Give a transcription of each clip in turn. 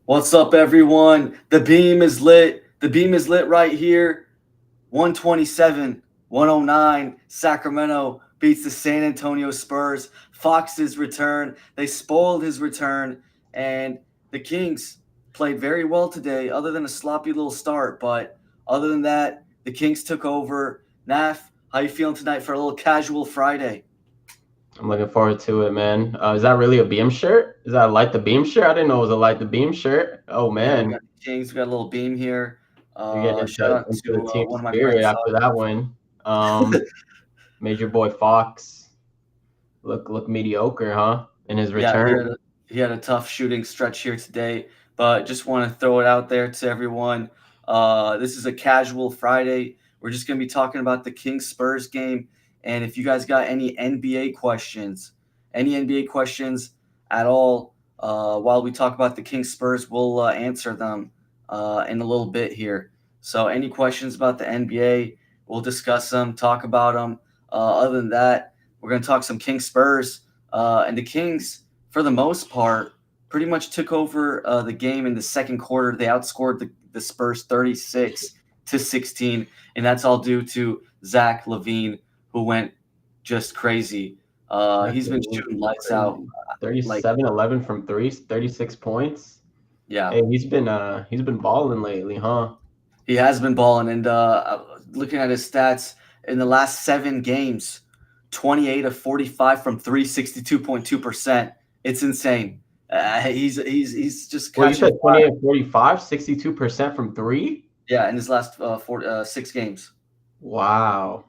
What's up, everyone? The beam is lit. The beam is lit right here. 127, 109. Sacramento beats the San Antonio Spurs. Fox's return. They spoiled his return. And the Kings played very well today, other than a sloppy little start. But other than that, the Kings took over. Naf, how you feeling tonight for a little casual Friday? I'm looking forward to it, man. Is that really a Beam shirt? Is that a Light the Beam shirt? I didn't know it was a Light the Beam shirt. Oh Yeah, we man, got the Kings. We got a little beam here. you're getting Shout out into the to team one of my spirit friends. after that win. Made your boy Fox look mediocre, huh? In his Yeah, return. he had a tough shooting stretch here today, but just want to throw it out there to everyone. This is a casual Friday. We're just going to be talking about the Kings Spurs game. And if you guys got any NBA questions at all, while we talk about the Kings Spurs, we'll answer them in a little bit here. So, any questions about the NBA, we'll discuss them, talk about them. Other than that, we're going to talk some Kings Spurs. And the Kings, for the most part, pretty much took over the game in the second quarter. They outscored the Spurs 36-16, and that's all due to Zach Lavine, who went just crazy. That's He's been shooting lights out. crazy. Like, 37, 11 from three, 36 points. yeah, Hey, he's been balling lately, huh? he has been balling. And looking at his stats in the last 7 games, 28 of 45 from three, 62.2%. It's insane. He's just Well, you catching said fire. 28, 45, 62% from three? Yeah, in his last 6 games. Wow.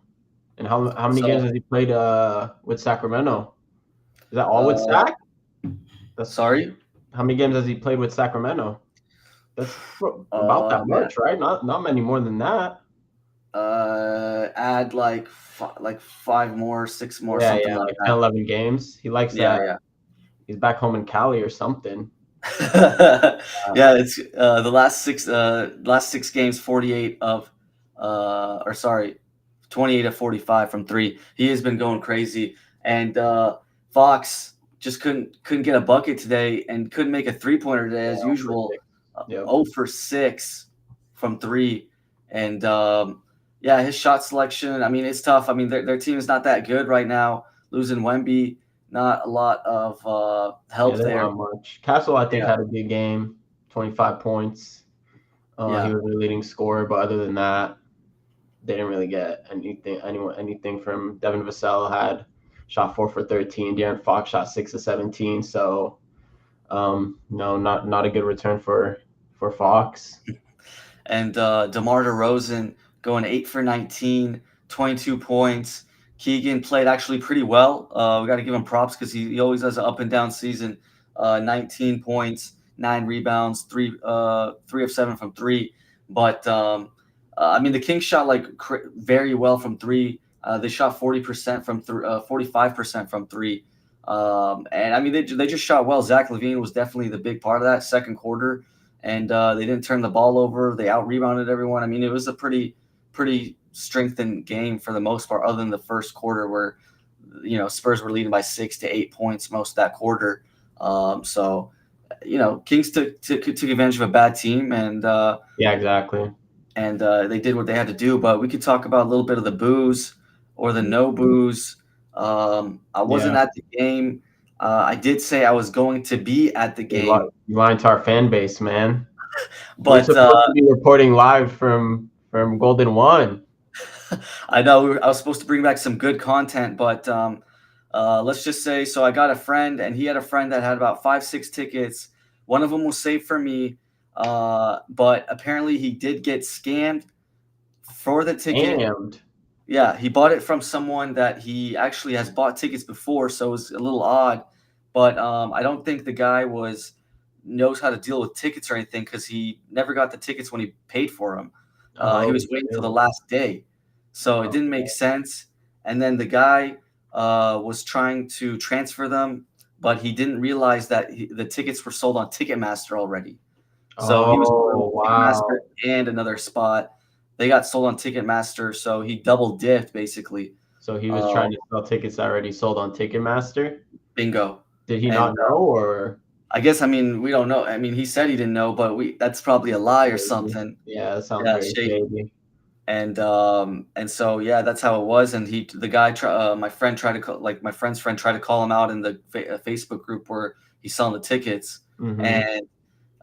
And how many games So, has he played with Sacramento? Is that all with uh, Sac? That's sorry. how many games has he played with Sacramento? That's about that Man, much, right? Not many more than that. add like five more, six more, Yeah, something yeah, like like 10, that. 11 games. He likes Yeah, that. yeah. He's back home in Cali or something. Yeah, it's the last six games, 48 of or sorry, 28 of 45 from three. He has been going crazy, and Fox just couldn't get a bucket today and couldn't make a three-pointer today as Yeah, usual. perfect. Yep. 0 for 6 from three, and yeah, his shot selection. I mean, it's tough. I mean, their team is not that good right now. Losing Wemby, not a lot of Yeah, help they don't there. have much. Castle, I think, Yeah, had a good game, 25 points. He yeah. was the leading scorer, but other than that, they didn't really get anything from Devin Vassell had shot 4 for 13. De'Aaron Fox shot 6 of 17. So no, not a good return for Fox. And DeMar DeRozan going 8 for 19, 22 points. Keegan played actually pretty well. We got to give him props because he always has an up and down season. 19 points, 9 rebounds, three of seven from three. But I mean, the Kings shot very well from three. They shot 40% from 45% from three. And I mean, they just shot well. Zach Levine was definitely the big part of that second quarter, and they didn't turn the ball over. They out rebounded everyone. I mean, it was a pretty strengthened game for the most part, other than the first quarter where Spurs were leading by 6 to 8 points most of that quarter. So Kings took advantage of a bad team, Yeah, exactly. and they did what they had to do. But we could talk about a little bit of the booze or the no booze. I wasn't Yeah, at the game. I did say I was going to be at the game, you lying to our fan base, man. We're but supposed to be reporting live from Golden One. I know I was supposed to bring back some good content, but let's just say so. I got a friend, and he had a friend that had about 5, 6 tickets. One of them was saved for me, but apparently he did get scammed for the ticket. Damned. Yeah, he bought it from someone that he actually has bought tickets before, so it was a little odd. But I don't think the guy was knows how to deal with tickets or anything because he never got the tickets when he paid for them. He Oh was waiting till the shit. last day, so it didn't make Okay. sense. And then the guy was trying to transfer them, but he didn't realize that the tickets were sold on Ticketmaster already. So he was going Oh with Ticketmaster wow. and another spot. They got sold on Ticketmaster, so he double dipped basically. So he was Uh, trying to sell tickets already sold on Ticketmaster. Bingo. Did he And not know or? I guess, I mean, we don't know. I mean, he said he didn't know, but that's probably a lie or Shady. something. Yeah, that sounds Yeah, very shady. shady. And so yeah, that's how it was. And the guy, my friend tried to call, like my friend's friend tried to call him out in the Facebook group where he's selling the tickets, Hmm. and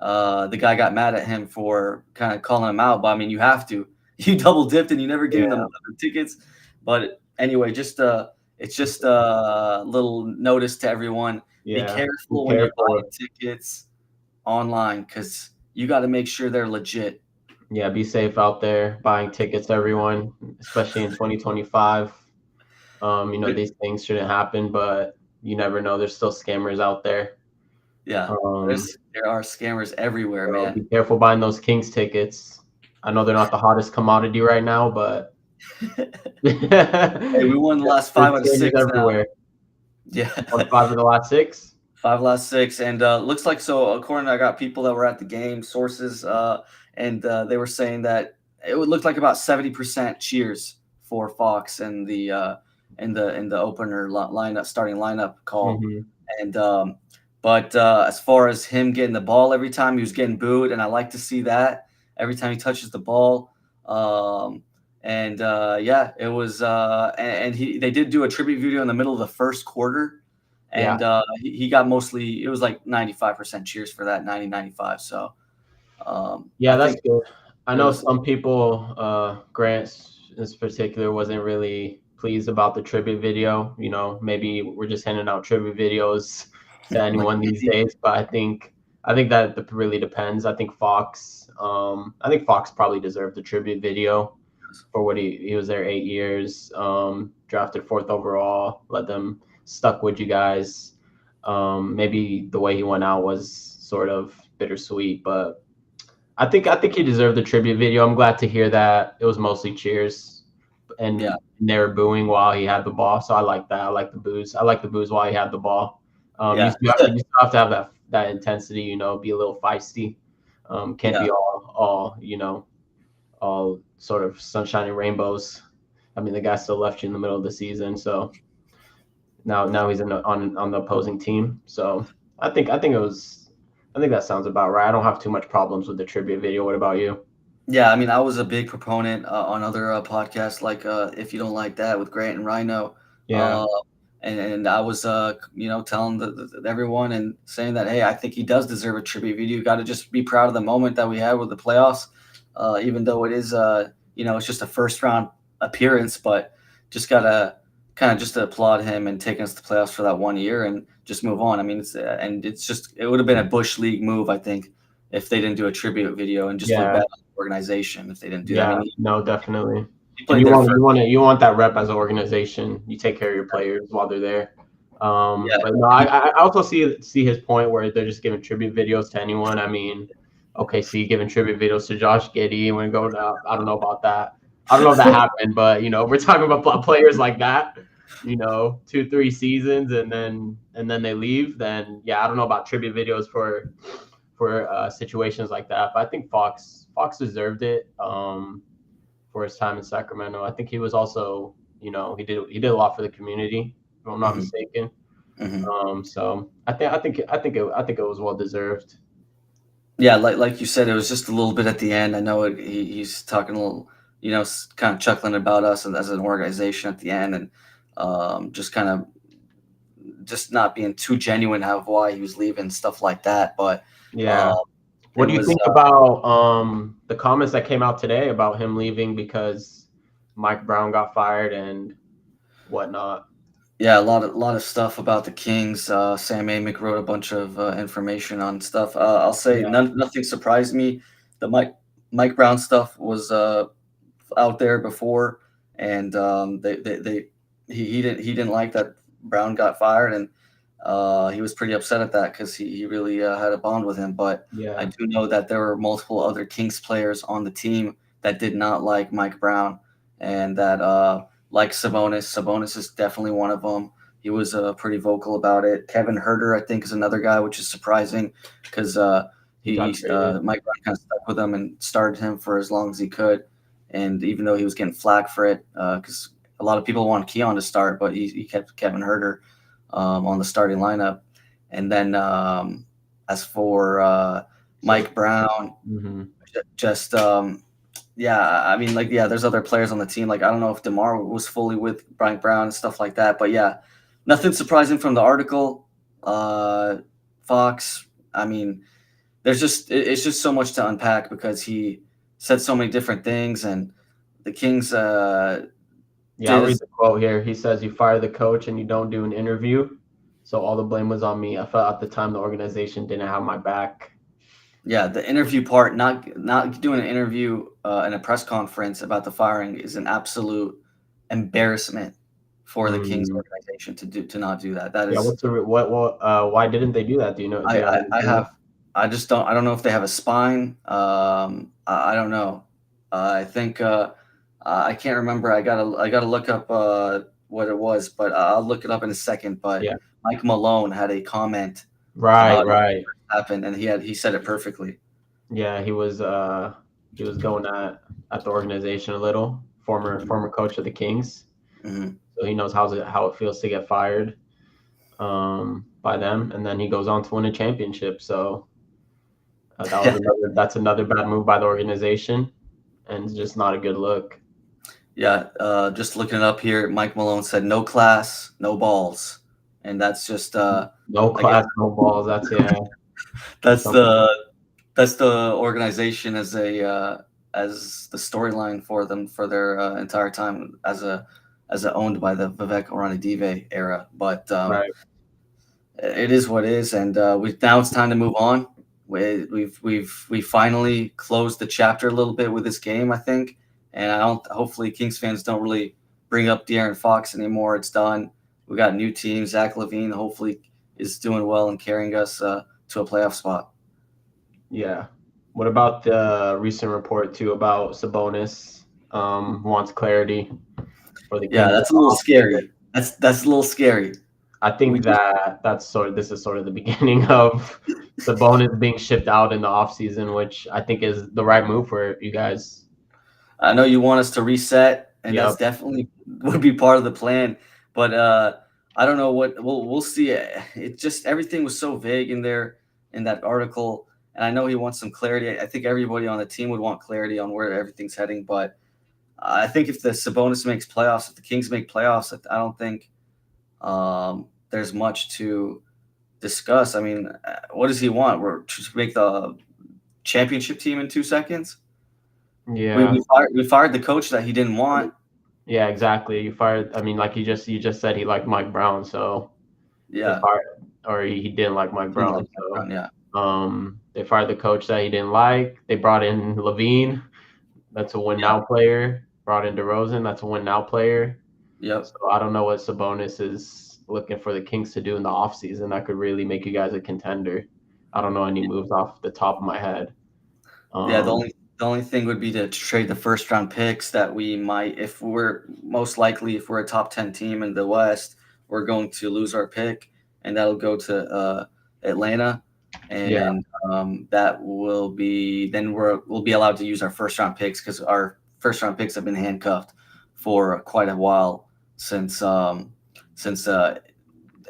the guy got mad at him for kind of calling him out. But I mean, you have to. You double dipped and you never gave him Yeah, the tickets. But anyway, it's just a little notice to everyone: be yeah. Be careful when you're careful. buying tickets online because you got to make sure they're legit. Yeah, be safe out there buying tickets, everyone, especially in 2025. These things shouldn't happen, but you never know. There's still scammers out there. Yeah, Um, there are scammers everywhere, so be man. careful buying those Kings tickets. I know they're not the hottest commodity right now, but Hey, we won the last there's 5 out of scammers 6 now. everywhere. Yeah, On 5 of the last 6. 5 last 6, and, looks like so according I got people that were at the game, sources, and, they were saying that it would look like about 70% cheers for Fox in the opener lineup starting lineup call, Hmm. and, but, as far as him getting the ball every time, he was getting booed, and I like to see that every time he touches the ball, and, yeah, it was, and they did do a tribute video in the middle of the first quarter, Yeah, and he got mostly it was like 95% cheers for that 90-95. So yeah, I that's think good. I it know was some people, Grant in particular, wasn't really pleased about the tribute video. Maybe we're just handing out tribute videos to like anyone these easy. days, but I think that really depends. I think Fox probably deserved the tribute video for what he was there 8 years, drafted fourth overall, let them stuck with you guys. Maybe the way he went out was sort of bittersweet, but I think he deserved the tribute video. I'm glad to hear that it was mostly cheers Yeah, and they were booing while he had the ball. So I like that. I like the boos. I like the boos while he had the ball. You yeah, still have to, you still have to have that intensity. Be a little feisty. Can't yeah, be all all sort of sunshine and rainbows. I mean, the guy still left you in the middle of the season, so now he's on the opposing team. So I think that sounds about right. I don't have too much problems with the tribute video. What about you? yeah. I mean, I was a big proponent on other podcasts like If You Don't Like That with Grant and Rhino, Yeah, uh, and I was telling everyone and saying that hey, I think he does deserve a tribute video. You got to just be proud of the moment that we had with the playoffs, even though it is it's just a first round appearance, but just gotta kind of just to applaud him and taking us to playoffs for that 1 year and just move on. I mean, it's just it would have been a Bush League move, I think, if they didn't do a tribute video and just look yeah, bad on the organization if they didn't do that. I yeah. mean, No, definitely. he And played there for you want that rep as an organization. You take care of your players while they're there. yeah, But no, I also see his point where they're just giving tribute videos to anyone. I mean, okay, see, giving tribute videos to Josh Giddey when go down. I don't know about that. I don't know if that happened, but we're talking about players like that. 2-3 seasons and then they leave. Then yeah, I don't know about tribute videos for situations like that. But I think Fox deserved it for his time in Sacramento. I think he was also he did a lot for the community, if I'm not hmm mistaken. hmm So I think it was well deserved. yeah, like you said, it was just a little bit at the end. I know he's talking a little, kind of chuckling about us as an organization at the end, and just kind of just not being too genuine of why he was leaving, stuff like that. But uh, Yeah. it What do you was think about the comments that came out today about him leaving because Mike Brown got fired and whatnot? Yeah, a lot of stuff about the Kings. Sam Amick wrote a bunch of information on stuff. I'll say Yeah. nothing surprised me. The Mike Brown stuff was out there before, and he didn't like that Brown got fired, and he was pretty upset at that because he really had a bond with him. But I Yeah. do know that there were multiple other Kings players on the team that did not like Mike Brown, and that like Sabonis. Sabonis is definitely one of them. He was pretty vocal about it. Kevin Herter, I think, is another guy, which is surprising because He got traded. Mike Brown kind of stuck with him and started him for as long as he could. And even though he was getting flack for it, because a lot of people want Keon to start, but he kept Kevin Herter on the starting lineup. And then As for So, Mike Brown, mhm. just yeah, I mean, like, yeah, there's other players on the team. Like, I don't know if DeMar was fully with Brian Brown and stuff like that, but yeah, nothing surprising from the article. Uh, Fox, I mean, it's just so much to unpack because he said so many different things, and the Kings Yeah, I'll did read his, the quote here. He says, "You fire the coach and you don't do an interview, so all the blame was on me. I felt at the time the organization didn't have my back." yeah, the interview part, not doing an interview in a press conference about the firing is an absolute embarrassment for the Kings Mm. organization to not do that. That Yeah, is what's the what why didn't they do that? Do you know? Do I you have I, any I clue? have I don't know if they have a spine. I don't know. I think I can't remember. I gotta look up what it was, but I'll look it up in a second. But Yeah. Mike Malone had a comment Right, about it right. happened, and he said it perfectly. Yeah, he was going at the organization a little. Former coach of the Kings, Hmm. so he knows how it feels to get fired by them, and then he goes on to win a championship. So Yeah, that's another bad move by the organization, and it's just not a good look. yeah. Just looking it up here, Mike Malone said, "No class, no balls," and that's just No I guess class, no balls. That's that's that's something. the organization as the storyline for them for their entire time as a owned by the Vivek Oranadive era. But Right. it is what it is, and we now it's time to move on. We finally closed the chapter a little bit with this game, I think, and I don't. Hopefully, Kings fans don't really bring up De'Aaron Fox anymore. It's done. We got a new team. Zach Lavine hopefully is doing well and carrying us to a playoff spot. Yeah. What about the recent report too about Sabonis wants clarity for the Yeah, Kings in that's a the little offseason? scary. That's a little scary. I We think just that's sort of this is sort of the beginning of Sabonis being shipped out in the offseason, which I think is the right move for you guys. I know you want us to reset, and that's Yep. definitely would be part of the plan. But I don't know what we'll see. It just everything was so vague in there in that article, and I know he wants some clarity. I think everybody on the team would want clarity on where everything's heading. But I think if the Sabonis makes playoffs, if the Kings make playoffs, I don't think there's much to discuss. I mean, what does he want? We're to make the championship team in 2 seconds. We Yeah. we fired we fired the coach that he didn't want. Yeah, exactly. You fired I mean, like you just said he liked Mike Brown, so they Yeah, fired or he didn't like Mike didn't Brown. like Mike So Brown. Yeah, they fired the coach that he didn't like. They brought in Lavine. That's a win yeah, now player. Brought in DeRozan. That's a win now player. yep. So I don't know what Sabonis is looking for the Kings to do in the offseason that could really make you guys a contender. I don't know any moves off the top of my head. Yeah, Um, the only thing would be to trade the first round picks that we might, if we're most likely, if we're a top 10 team in the West, we're going to lose our pick, and that'll go to Atlanta, yeah, and that will be then we'll be allowed to use our first round picks because our first round picks have been handcuffed for quite a while since since it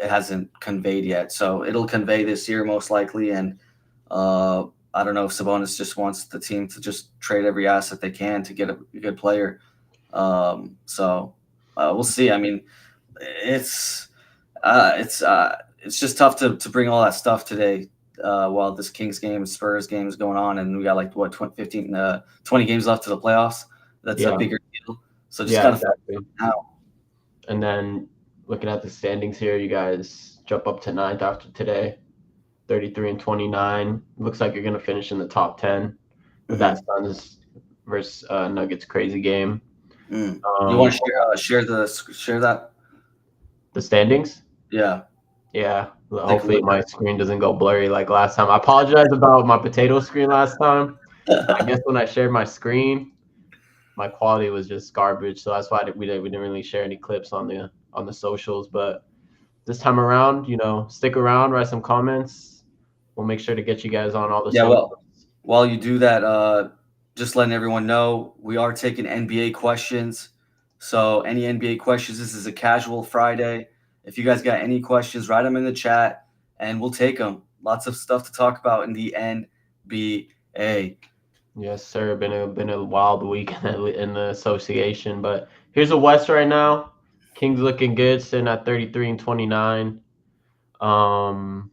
hasn't conveyed yet. So it'll convey this year most likely, and uh, I don't know if Sabonis just wants the team to just trade every asset they can to get a good player. So we'll see. I mean, it's it's just tough to bring all that stuff today while this Kings game, Spurs game is going on, and we got like what 20, 15, 20 games left to the playoffs. That's a yeah, bigger deal. So just yeah, gotta exactly. now. And then looking at the standings here, you guys jump up to ninth after today, 33 and 29. Looks like you're going to finish in the top 10 with that Mm-hmm. Suns versus Nuggets crazy game. Mm. You want Um, to share that? the standings? Yeah, Yeah, take a hopefully look my screen doesn't go blurry like last time. I apologize about my potato screen last time. I at guess it. when I shared my screen, my quality was just garbage, so that's why we didn't really share any clips on the socials. But this time around, stick around, write some comments. We'll make sure to get you guys on all the Yeah, socials. well, while you do that, just letting everyone know we are taking NBA questions. So any NBA questions, this is a casual Friday. If you guys got any questions, write them in the chat, and we'll take them. Lots of stuff to talk about in the NBA. Yes, sir. Been a wild week in the association, but here's the West right now. Kings looking good, sitting at 33 and 29. Um,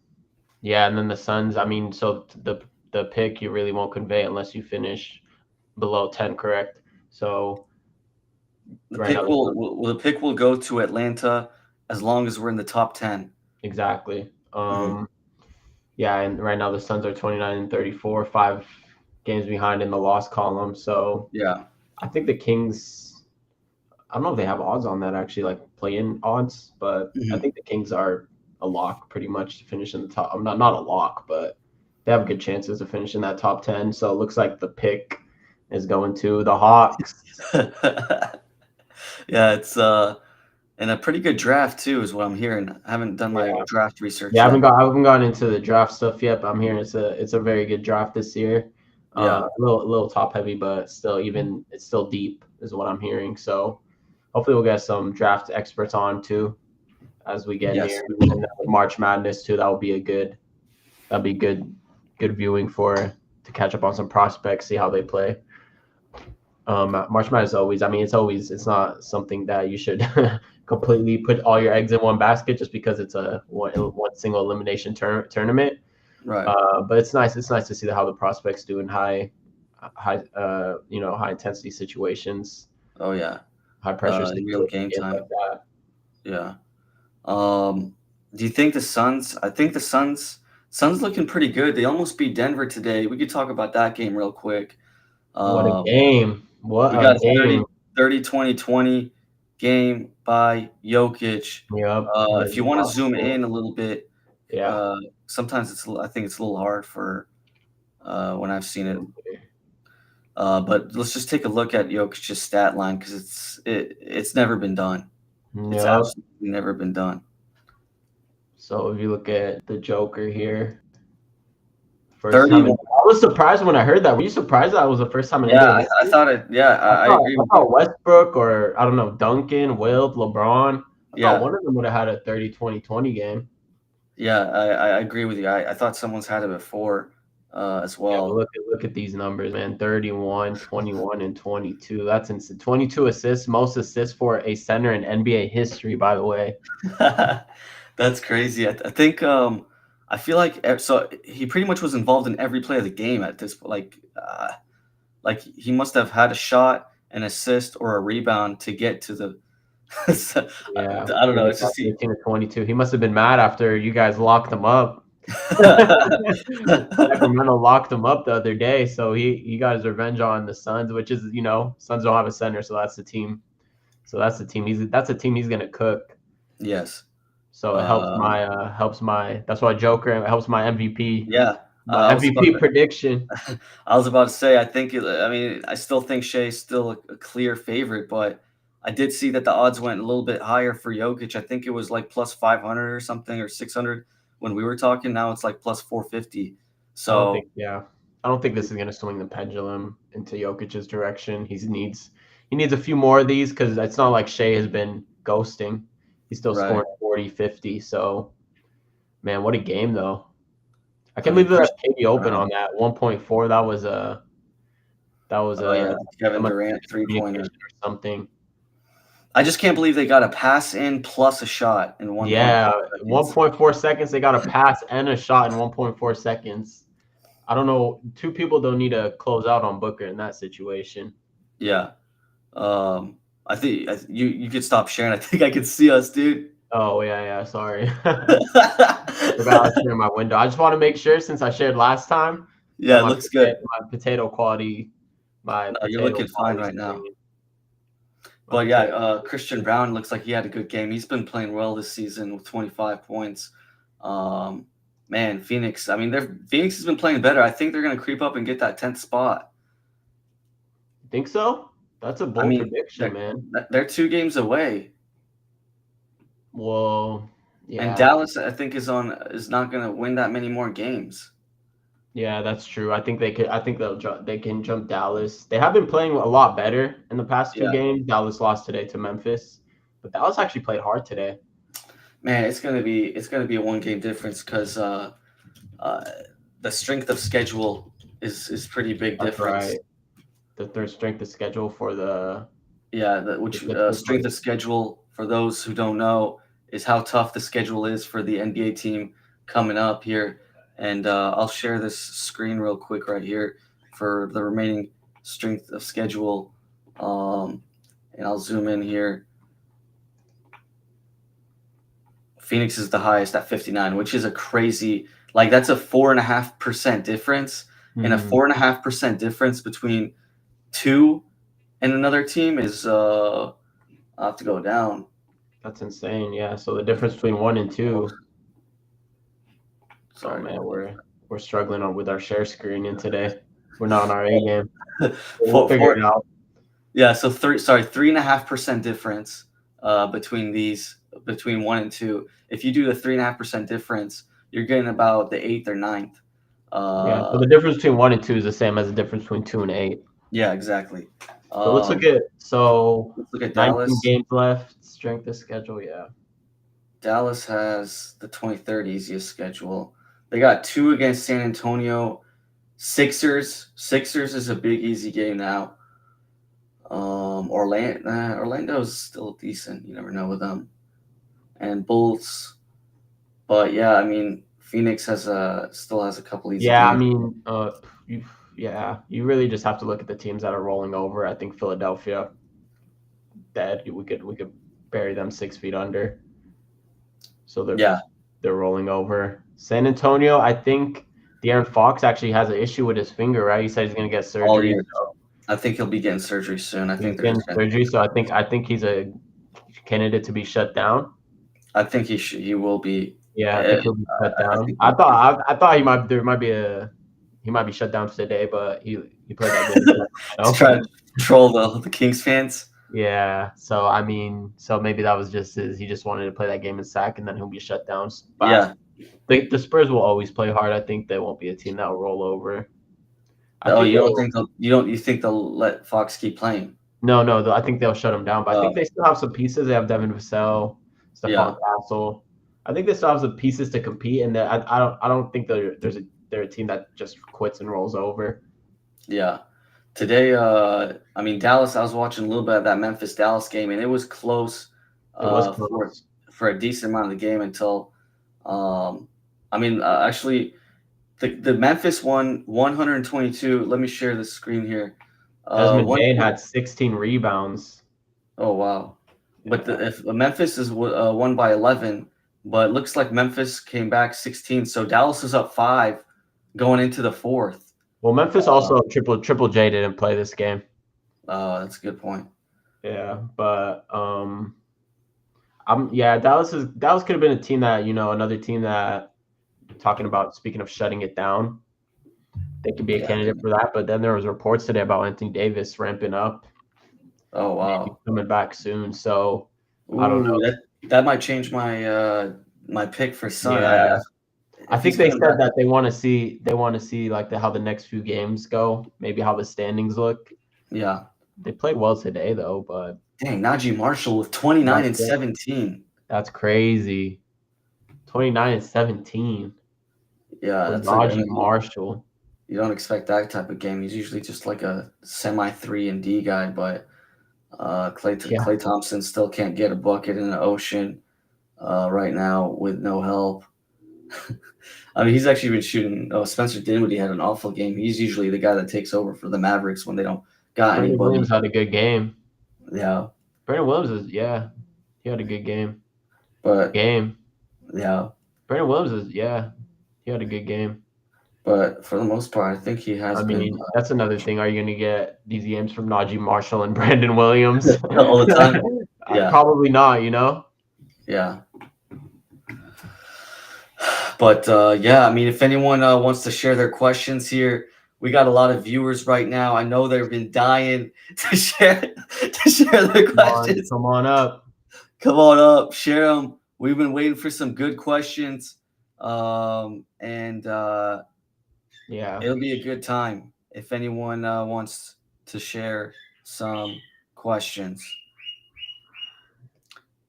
yeah, and then the Suns. I mean, so the pick you really won't convey unless you finish below 10, correct? So The right now, pick will go to Atlanta as long as we're in the top 10. exactly. Mhm. Yeah, and right now the Suns are 29 and 34, 5 games behind in the loss column. So Yeah. I think the Kings. I don't know if they have odds on that actually, like play-in odds, but I Mhm. think the Kings are a lock pretty much to finish in the top. I'm not a lock, but they have good chances to finish in that top 10. So it looks like the pick is going to the Hawks. Yeah, it's and a pretty good draft too, is what I'm hearing. I haven't done my Yeah, draft yeah. research yet. I haven't gone into the draft stuff yet, but I'm hearing it's a very good draft this year. Yeah. A little top heavy, but still even it's still deep is what I'm hearing. So hopefully we'll get some draft experts on too as we get Yes. near and March Madness too. That'd be good viewing for to catch up on some prospects, see how they play. March Madness always. I mean, it's not something that you should completely put all your eggs in one basket just because it's a one single elimination tournament. Right. But it's nice. It's nice to see how the prospects do in high intensity situations, Oh yeah. high pressure In real situations, game games like time. that. Yeah. Um, do you think the Suns? I think the Suns looking pretty good. They almost beat Denver today. We could talk about that game real quick. What a Um, game! What we a got a game! 30-20-20 game by Jokic. Yep. If you want to zoom in a little bit, Yeah. uh, sometimes I think it's a little hard for when I've seen it. But let's just take a look at Jokic's stat line because it's never been done. It's Yep. absolutely never been done. So if you look at the Joker here, first time. 31. I was surprised when I heard that. Were you surprised that was the first time in Yeah, NBA I history? thought it. Yeah, I agree I with you. thought Westbrook or I don't know Duncan, Wilt, LeBron. I thought Yeah, one of them would have had a 30-20-20 game. yeah, I agree with you. I thought someone's had it before as Yeah, but well. look at these numbers, man. 31, 21, and 22. That's insane. 22 assists, most assists for a center in NBA history, by the way. That's crazy. I think I feel like so he pretty much was involved in every play of the game at this like he must have had a shot, an assist, or a rebound to get to the. So, Yeah, I don't know. It's just 18 to 22. He must have been mad after you guys locked him up. Sacramento locked him up the other day, so he got his revenge on the Suns, which is Suns don't have a center, so that's the team. So that's a team he's gonna cook. Yes. So it Um, helps my that's why Joker it helps yeah. my I was about MVP prediction. I was about to say, I think, I mean, I still think Shea's still a clear favorite, but I did see that the odds went a little bit higher for Jokic. I think it was like plus 500 or something or 600 when we were talking. Now it's like plus 450. I don't think So, I don't think this is gonna swing the pendulum into Jokic's direction. He needs a few more of these because it's not like Shea has been ghosting. He's still right. scoring 40, 50. So man, what a game though. I I can't mean, believe that Christian KD open Brown. on that 1.4. That was Oh, yeah. a The Kevin Durant three communication pointer. or something. I just can't believe they got a pass in plus a shot in 1.4 Yeah, seconds. 1.4 seconds. They got a pass and a shot in 1.4 seconds. I don't know. Two people don't need to close out on Booker in that situation. Yeah. I think you could stop sharing. I think I could see us, dude. Oh yeah. Sorry, forgot I was sharing my window. I just want to make sure since I shared last time that Yeah, it looks good. my No, you're potato looking fine quality right now. screen, my But yeah, potato. Christian Brown looks like he had a good game. He's been playing well this season with 25 points. Um, man, Phoenix. I mean, Phoenix has been playing better. I think they're going to creep up and get that 10th spot. Think so? That's a I bold mean, prediction, man. they're 2 games away, Well, and yeah. Dallas, I think, is not going to win that many more games. Yeah, that's true. I think they could. I think they can jump Dallas. They have been playing a lot better in the past two Yeah, games. Dallas lost today to Memphis, but Dallas actually played hard today. man, it's gonna be a 1 game difference because uh, the strength of schedule is pretty big That's difference. right. The third strength of schedule for the Yeah, the which good team. strength of schedule, for those who don't know, is how tough the schedule is for the NBA team coming up here. And I'll share this screen real quick right here for the remaining strength of schedule. Um, and I'll zoom in here. Phoenix is the highest at 59, which is a crazy, like that's a 4.5% difference, and a Hmm. 4.5% difference between two and another team is I'll have to go down. That's insane. Yeah. So the difference between 1 and 2. Oh Sorry man, about we're struggling with our share screening today. We're not on our A game. that. We'll figure it out. Yeah, so 3.5% difference between 1 and 2. If you do the 3.5% difference, you're getting about the eighth or ninth. Yeah. So Uh, the difference between 1 and 2 is the same as the difference between 2 and 8. yeah, exactly. So Let's look at 19 Dallas. games left. Strength of schedule. Yeah. Dallas has the 23rd easiest schedule. They got two against San Antonio. Sixers is a big easy game now. Orlando's still decent. You never know with them. And Bulls, but yeah, I mean Phoenix still has a couple easy Yeah. I games. mean, you, yeah, you really just have to look at the teams that are rolling over. I think Philadelphia, dead. We could bury them 6 feet under. So Yeah. they're rolling over. San Antonio, I think De'Aaron Fox actually has an issue with his finger, right? He said he's gonna get All surgery. year. I think he'll be getting surgery soon. I He's think they're getting just gonna. surgery, so I think he's a candidate to be shut down. I think he will be. Yeah, I uh, think he'll be shut I down. think he'll be. I thought he might be shut down today, but he played that game in To try Sacramento. to troll the Kings fans. Yeah, so I mean, so maybe that was just he just wanted to play that game in Sac, and then he'll be shut down. But Yeah. the Spurs will always play hard. I think they won't be a team that will roll over. I Oh, think you don't they'll think you think they'll let Fox keep playing? no, I think they'll shut him down. But I Uh, think they still have some pieces. They have Devin Vassell, yeah. Stephon Castle. I think they still have some pieces to compete, and I don't think they're a team that just quits and rolls over. Yeah. Today, I mean Dallas. I was watching a little bit of that Memphis Dallas game, and it was close It was for close. a decent amount of the game until, um, I mean, actually, the Memphis won 122. Let me share the screen here. Desmond One Bain point. had 16 rebounds. Oh wow. But Yeah. if Memphis is won by 11, but it looks like Memphis came back 16. So Dallas is up 5 going into the fourth. Well, Memphis also Triple J didn't play this game. That's a good point. Yeah, but Dallas could have been a team that another team that talking about speaking of shutting it down, they could be a Yeah. candidate for that. But then there was reports today about Anthony Davis ramping up, Oh maybe wow. coming back soon. So I don't Ooh, know. that might change my pick for Sun. Yeah, I If he's think they coming said back, that they want to see like how the next few games go, maybe how the standings look. yeah. They played well today though, but Dang, Najee Marshall with 29 and that's 17. that's crazy. 29 and 17 Yeah, for that's like, I Najee mean, Marshall. you don't expect that type of game. He's usually just like a semi 3 and D guy, but Yeah, Clay Thompson still can't get a bucket in the ocean right now with no help. I mean, he's actually been shooting. Oh, Spencer Dinwiddie had an awful game. He's usually the guy that takes over for the Mavericks when they don't got Brandon Williams anybody. had a good game. Yeah, Brandon Williams he had a good game. but Game. yeah, Brandon Williams he had a good game. but for the most part, I think he has I been mean, that's another thing. Are you going to get these games from Najee Marshall and Brandon Williams? all the time. Yeah, Probably not. yeah. But yeah, I mean, if anyone wants to share their questions here, we got a lot of viewers right now. I know they've been dying to share their questions. Come on up. Come on up, share them. We've been waiting for some good questions, and Yeah. it'll be a good time if anyone wants to share some questions.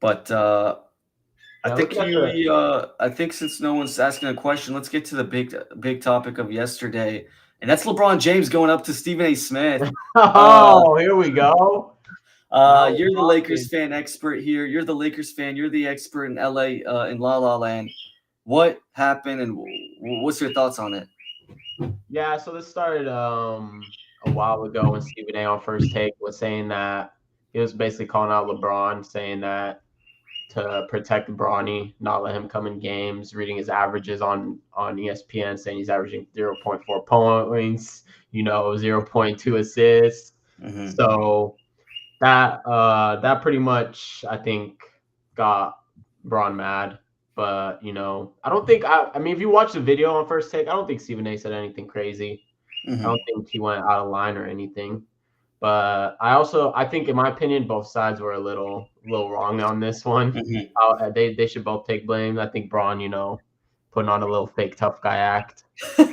But I Yeah, think looking at the I think since no one's asking a question, let's get to the big topic of yesterday, and that's LeBron James going up to Stephen A. Smith. Uh, oh, here we go. Now we're you're the Lakers talking. fan expert here. You're the Lakers fan. You're the expert in LA, in La La Land. What happened, and what's your thoughts on it? Yeah, so this started a while ago when Stephen A on First Take was saying that he was basically calling out LeBron, saying that to protect Bronny, not let him come in games, reading his averages on ESPN, saying he's averaging 0.4 points, 0.2 assists. Hmm. So that pretty much I think got Braun mad. But I don't think I mean if you watch the video on First Take, I don't think Stephen A said anything crazy. I Hmm. don't think he went out of line or anything. But I think in my opinion both sides were a little wrong on this one. Hmm. They should both take blame. I think Braun, putting on a little fake tough guy act in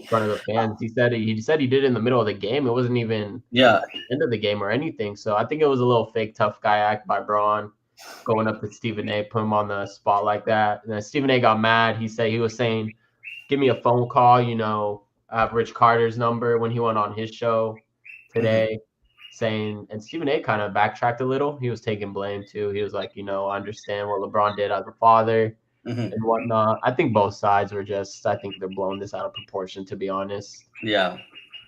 front of the fans. He said he did it in the middle of the game. It wasn't even Yeah. at the end of the game or anything. So I think it was a little fake tough guy act by Braun going up to Stephen A, put him on the spot like that. And then Stephen A got mad. He was saying, "Give me a phone call." I have Rich Carter's number when he went on his show Hmm. today, saying, and Stephen A kind of backtracked a little. He was taking blame too. He was like, I understand what LeBron did as a father Hmm. and whatnot. I think both sides were I think they're blowing this out of proportion, to be honest. Yeah.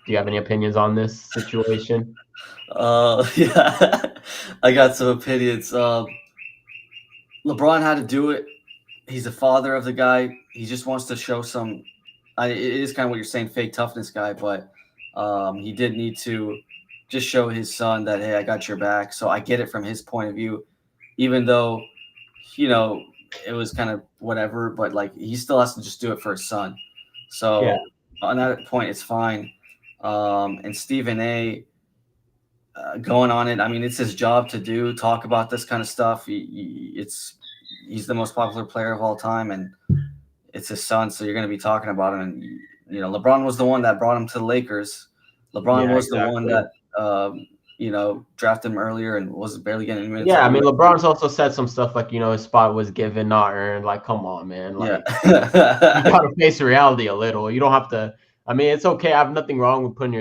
Do you have any opinions on this situation? Yeah. I got some opinions. LeBron had to do it. He's the father of the guy. He just wants to show some. It is kind of what you're saying, fake toughness guy, but he did need to just show his son that, hey, I got your back. So I get it from his point of view, even though you know it was kind of whatever, but like he still has to just do it for his son. Yeah, So on that point, it's fine. And Stephen A. Going on it. I mean, it's his job to talk about this kind of stuff. He's the most popular player of all time, and it's his son, so you're going to be talking about him. And LeBron was the one that brought him to the Lakers. LeBron yeah, was the one exactly. that drafted him earlier and was barely getting any minutes Yeah, I mean, anyway. LeBron's also said some stuff like, his spot was given, not earned. Like, come on, man. Yeah. Like, you got to face reality a little. You don't have to. I mean, it's okay. I have nothing wrong with getting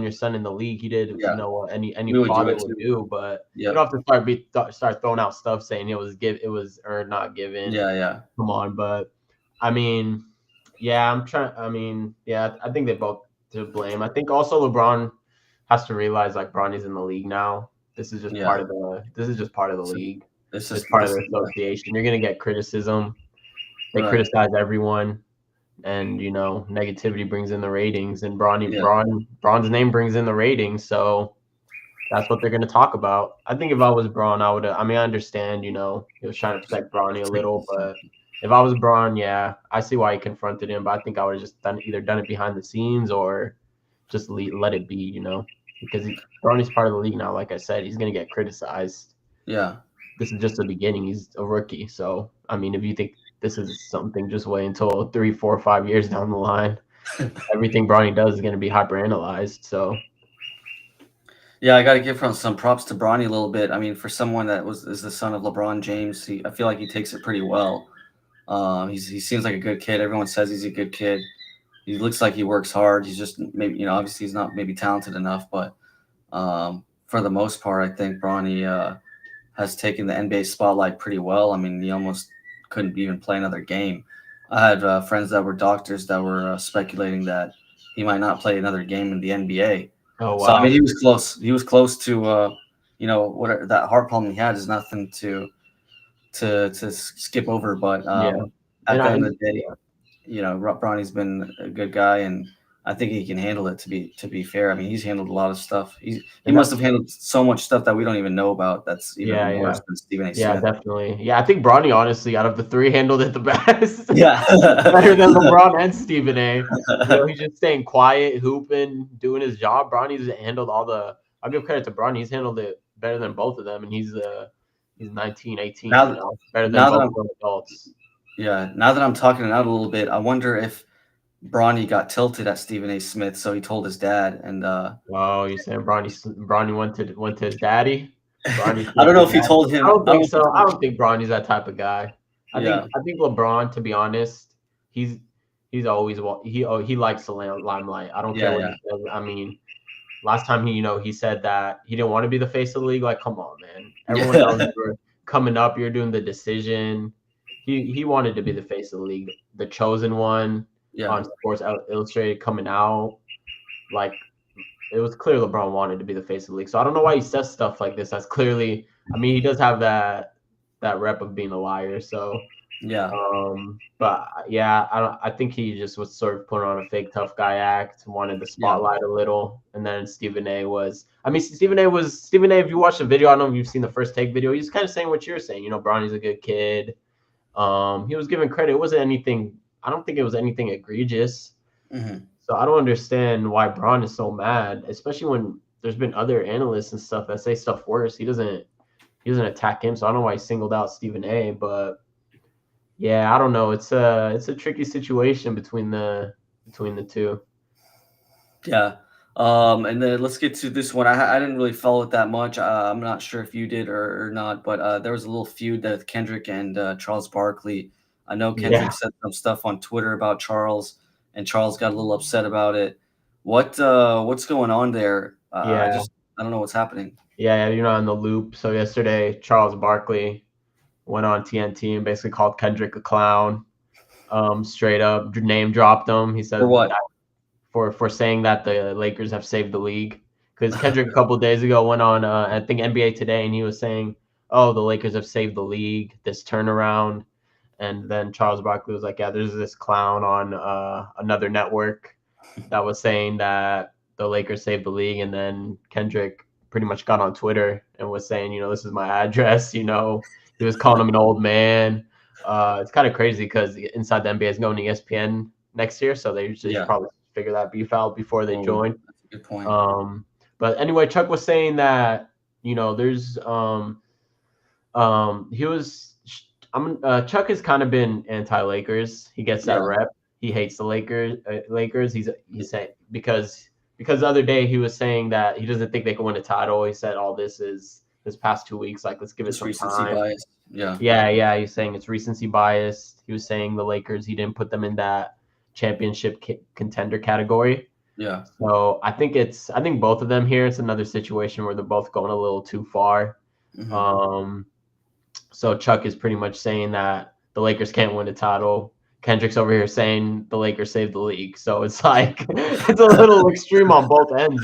your son in the league. He did, Yeah, what any we would do father it would too. do. But you Yep. don't have to start throwing out stuff saying it was earned, not given. Yeah, yeah, Come on, but I mean, yeah, I'm trying. I mean, yeah, I think they both to blame. I think also LeBron has to realize like Bronny's in the league now. yeah. This is just part of the So league. this It's is part of this. the association. You're gonna get criticism. They Right. criticize everyone, and negativity brings in the ratings. And Yeah. Braun's name brings in the ratings. So that's what they're gonna talk about. I think if I was Braun, I would. I mean, I understand. He was trying to protect Bronny a little, but if I was Braun, yeah, I see why he confronted him. But I think I would have just either done it behind the scenes or just let it be. Because Bronny's part of the league now. Like I said, he's gonna get criticized. Yeah. This is just the beginning. He's a rookie, so I mean, if you think this is something, just wait until 3, 4, 5 years down the line. Everything Bronny does is gonna be hyper analyzed. So Yeah, I got to give some props to Bronny a little bit. I mean, for someone that is the son of LeBron James, I feel like he takes it pretty well. He seems like a good kid. Everyone says he's a good kid. He looks like he works hard. He's just maybe obviously he's not maybe talented enough, but for the most part, I think Bronny has taken the NBA spotlight pretty well. I mean, he almost couldn't even play another game. I had friends that were doctors that were speculating that he might not play another game in the NBA. oh So I mean, wow, he was close. He was close to what that heart problem he had is nothing to skip over. But yeah, and at the I end and, of the day, yeah. Bronny's been a good guy, and I think he can handle it. To be fair, I mean, he's handled a lot of stuff. He And must that's have handled so much stuff that we don't even know about. That's yeah, even yeah, worse than Stephen A. yeah, Smith. definitely. Yeah, I think Bronny honestly out of the three handled it the best. Yeah. Better than LeBron and Stephen A. He's just staying quiet, hooping, doing his job. Bronny's handled all the I'll give credit to Bronny. He's handled it better than both of them, and he's 19, 18, now, better than now that both I'm of them adults. now that I'm talking it out a little bit, I wonder if Bronny got tilted at Stephen A. Smith, so he told his dad, and Oh, you saying Bronny went to his daddy? Bronny's I don't know thinking if he that. told I him. don't I don't think know if he so. I told. don't think Bronny's that type of guy. Yeah, I think LeBron, to be honest, he's always he likes the limelight. I don't care yeah, what yeah, he says. I mean, last time he said that he didn't want to be the face of the league. Like, come on, man. Everyone knows yeah, you were coming up. You're doing the decision. He wanted to be the face of the league, the chosen one yeah, on Sports Illustrated coming out. Like, it was clear LeBron wanted to be the face of the league. So I don't know why he says stuff like this. That's clearly. I mean, he does have that rep of being a liar. So yeah, but yeah, I think he just was sort of putting on a fake tough guy act, wanted the yeah. spotlight a little, and then Stephen A. was. I mean, Stephen A. If you watch the video, I don't know if you've seen the first take video. He's kind of saying what you're saying. Bronny's a good kid. He was giving credit. It wasn't anything. I don't think it was anything egregious. Hmm. So I don't understand why Braun is so mad, especially when there's been other analysts and stuff that say stuff worse. He doesn't attack him, so I don't know why he singled out Stephen A. But yeah, I don't know. It's a tricky situation between the two. Yeah. And then let's get to this one. I didn't really follow it that much. I'm not sure if you did or not, but there was a little feud with Kendrick and Charles Barkley. I know Yeah, Kendrick said some stuff on Twitter about Charles, and Charles got a little upset about it. What's going on there? yeah, I don't know what's happening. yeah. You're not in the loop. So yesterday, Charles Barkley went on TNT and basically called Kendrick a clown. Straight up name dropped him. He For said what? that for saying that the Lakers have saved the league. Because Kendrick a couple of days ago went on I think NBA Today and he was saying, "Oh, the Lakers have saved the league. This turnaround." And then Charles Barkley was like, "Yeah, there's this clown on another network that was saying that the Lakers saved the league." And then Kendrick pretty much got on Twitter and was saying, "This is my address." He was calling him an old man. It's kind of crazy because inside the NBA is going to ESPN next year, so they should Yeah. probably figure that beef out before they Oh, join. that's a good point. Um, but anyway, Chuck was saying that there's he was Chuck has kind of been anti-Lakers. He gets that Yeah. rep. He hates the Lakers. Lakers. He's saying because the other day he was saying that he doesn't think they can win a title. He said all this past 2 weeks, like let's give it Just some recency time. bias. Yeah. Yeah. He's saying it's recency bias. He was saying the Lakers. He didn't put them in that championship contender category. Yeah. So I think both of them here. It's another situation where they're both going a little too far. Hmm. Um, so Chuck is pretty much saying that the Lakers can't win a title. Kendrick's over here saying the Lakers saved the league. So it's like it's a little extreme on both ends.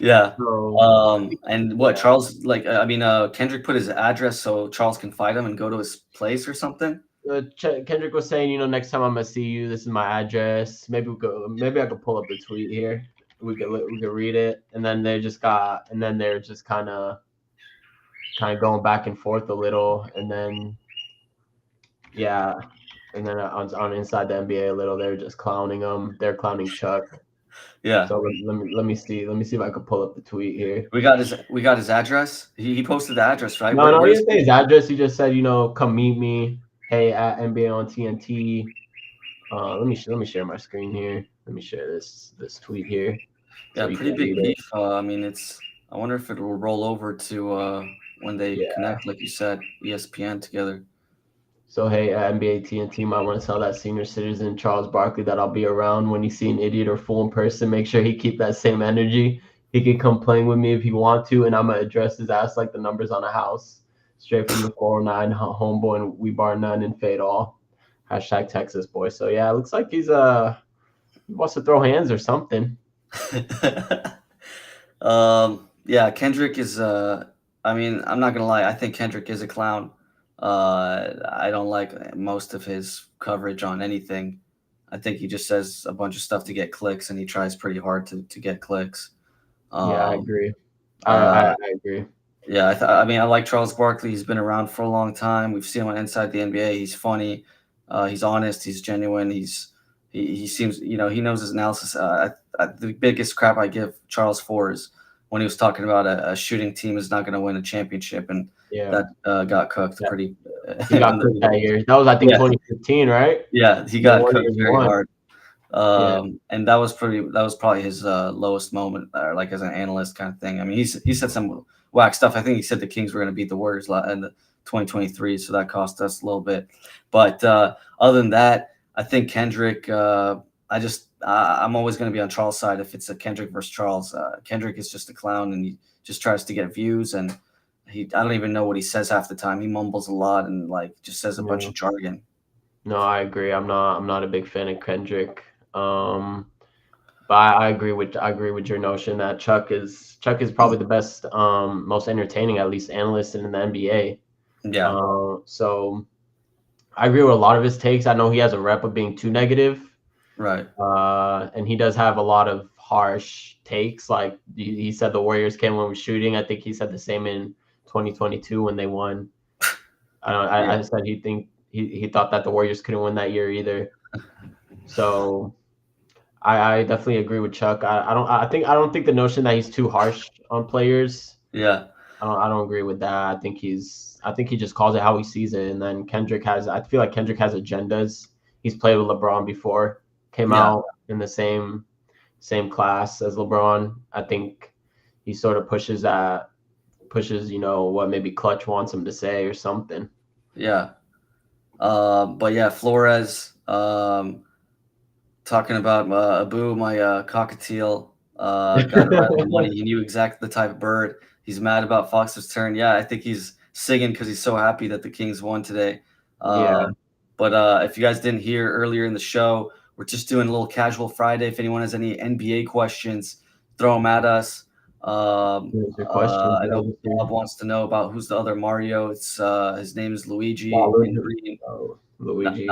Yeah. So And what yeah. Charles like? I mean, Kendrick put his address so Charles can find him and go to his place or something. Kendrick was saying, next time I'm gonna see you, this is my address. Maybe I could pull up the tweet here. We could read it, and then they're just kind of going back and forth a little, and then yeah, and then on Inside the NBA a little, they're just clowning him. They're clowning Chuck. Yeah. So let me see if I could pull up the tweet here. We got his address. He posted the address, right? No, he Where's didn't say his address. He just said, come meet me. Hey, at NBA on TNT. Let me share my screen here. Let me share this tweet here so yeah, you pretty can big read it. beef. I mean, I wonder if it will roll over to when they Yeah. connect, like you said, ESPN together. So hey, at NBA TNT might want to tell that senior citizen Charles Barkley that I'll be around when you see an idiot or fool in person. Make sure he keep that same energy. He can come playing with me if he want to, and I'm gonna address his ass like the numbers on a house. Straight from the 409 homeboy, and we bar none and fade all. Hashtag Texas boy. So yeah, it looks like he wants to throw hands or something. Yeah, Kendrick is. I mean, I'm not gonna lie. I think Kendrick is a clown. I don't like most of his coverage on anything. I think he just says a bunch of stuff to get clicks, and he tries pretty hard to get clicks. Yeah, I Um, agree. I uh, agree. yeah, I mean, I like Charles Barkley. He's been around for a long time. We've seen him inside the NBA. He's funny. He's honest. He's genuine. He seems, he knows his analysis. The biggest crap I give Charles for is when he was talking about a shooting team is not going to win a championship, and Yeah. that got cooked Yeah. pretty. He got cooked that year. That was I think Yeah, 2015, right? yeah, he The got one cooked year he very won. hard. Yeah. And that was probably his lowest moment, like as an analyst kind of thing. I mean, he said some whack stuff. I think he said the Kings were going to beat the Warriors in the 2023, so that cost us a little bit. But other than that, I think Kendrick. I'm always going to be on Charles' side if it's a Kendrick versus Charles. Kendrick is just a clown, and he just tries to get views, and I don't even know what he says half the time. He mumbles a lot and like just says a bunch of jargon. No, I agree. I'm not a big fan of Kendrick. But I agree with your notion that Chuck is probably the best, most entertaining, at least, analyst in the NBA. Yeah. So I agree with a lot of his takes. I know he has a rep of being too negative. Right. And he does have a lot of harsh takes. Like he said the Warriors can't win with shooting. I think he said the same in 2022 when they won. I said he thought that the Warriors couldn't win that year either. So I definitely agree with Chuck. I don't think the notion that he's too harsh on players. Yeah. I don't agree with that. I think he just calls it how he sees it. And then I feel like Kendrick has agendas. He's played with LeBron before, came out in the same class as LeBron. I think he sort of pushes, what maybe Clutch wants him to say or something. Yeah. But yeah, Flores, talking about Abu, my cockatiel, got it right on the money. He knew exactly the type of bird. He's mad about Fox's turn. Yeah, I think he's singing because he's so happy that the Kings won today. But if you guys didn't hear earlier in the show, we're just doing a little casual Friday. If anyone has any NBA questions, throw them at us. I know Bob wants to know about who's the other Mario. It's his name is Luigi. Luigi.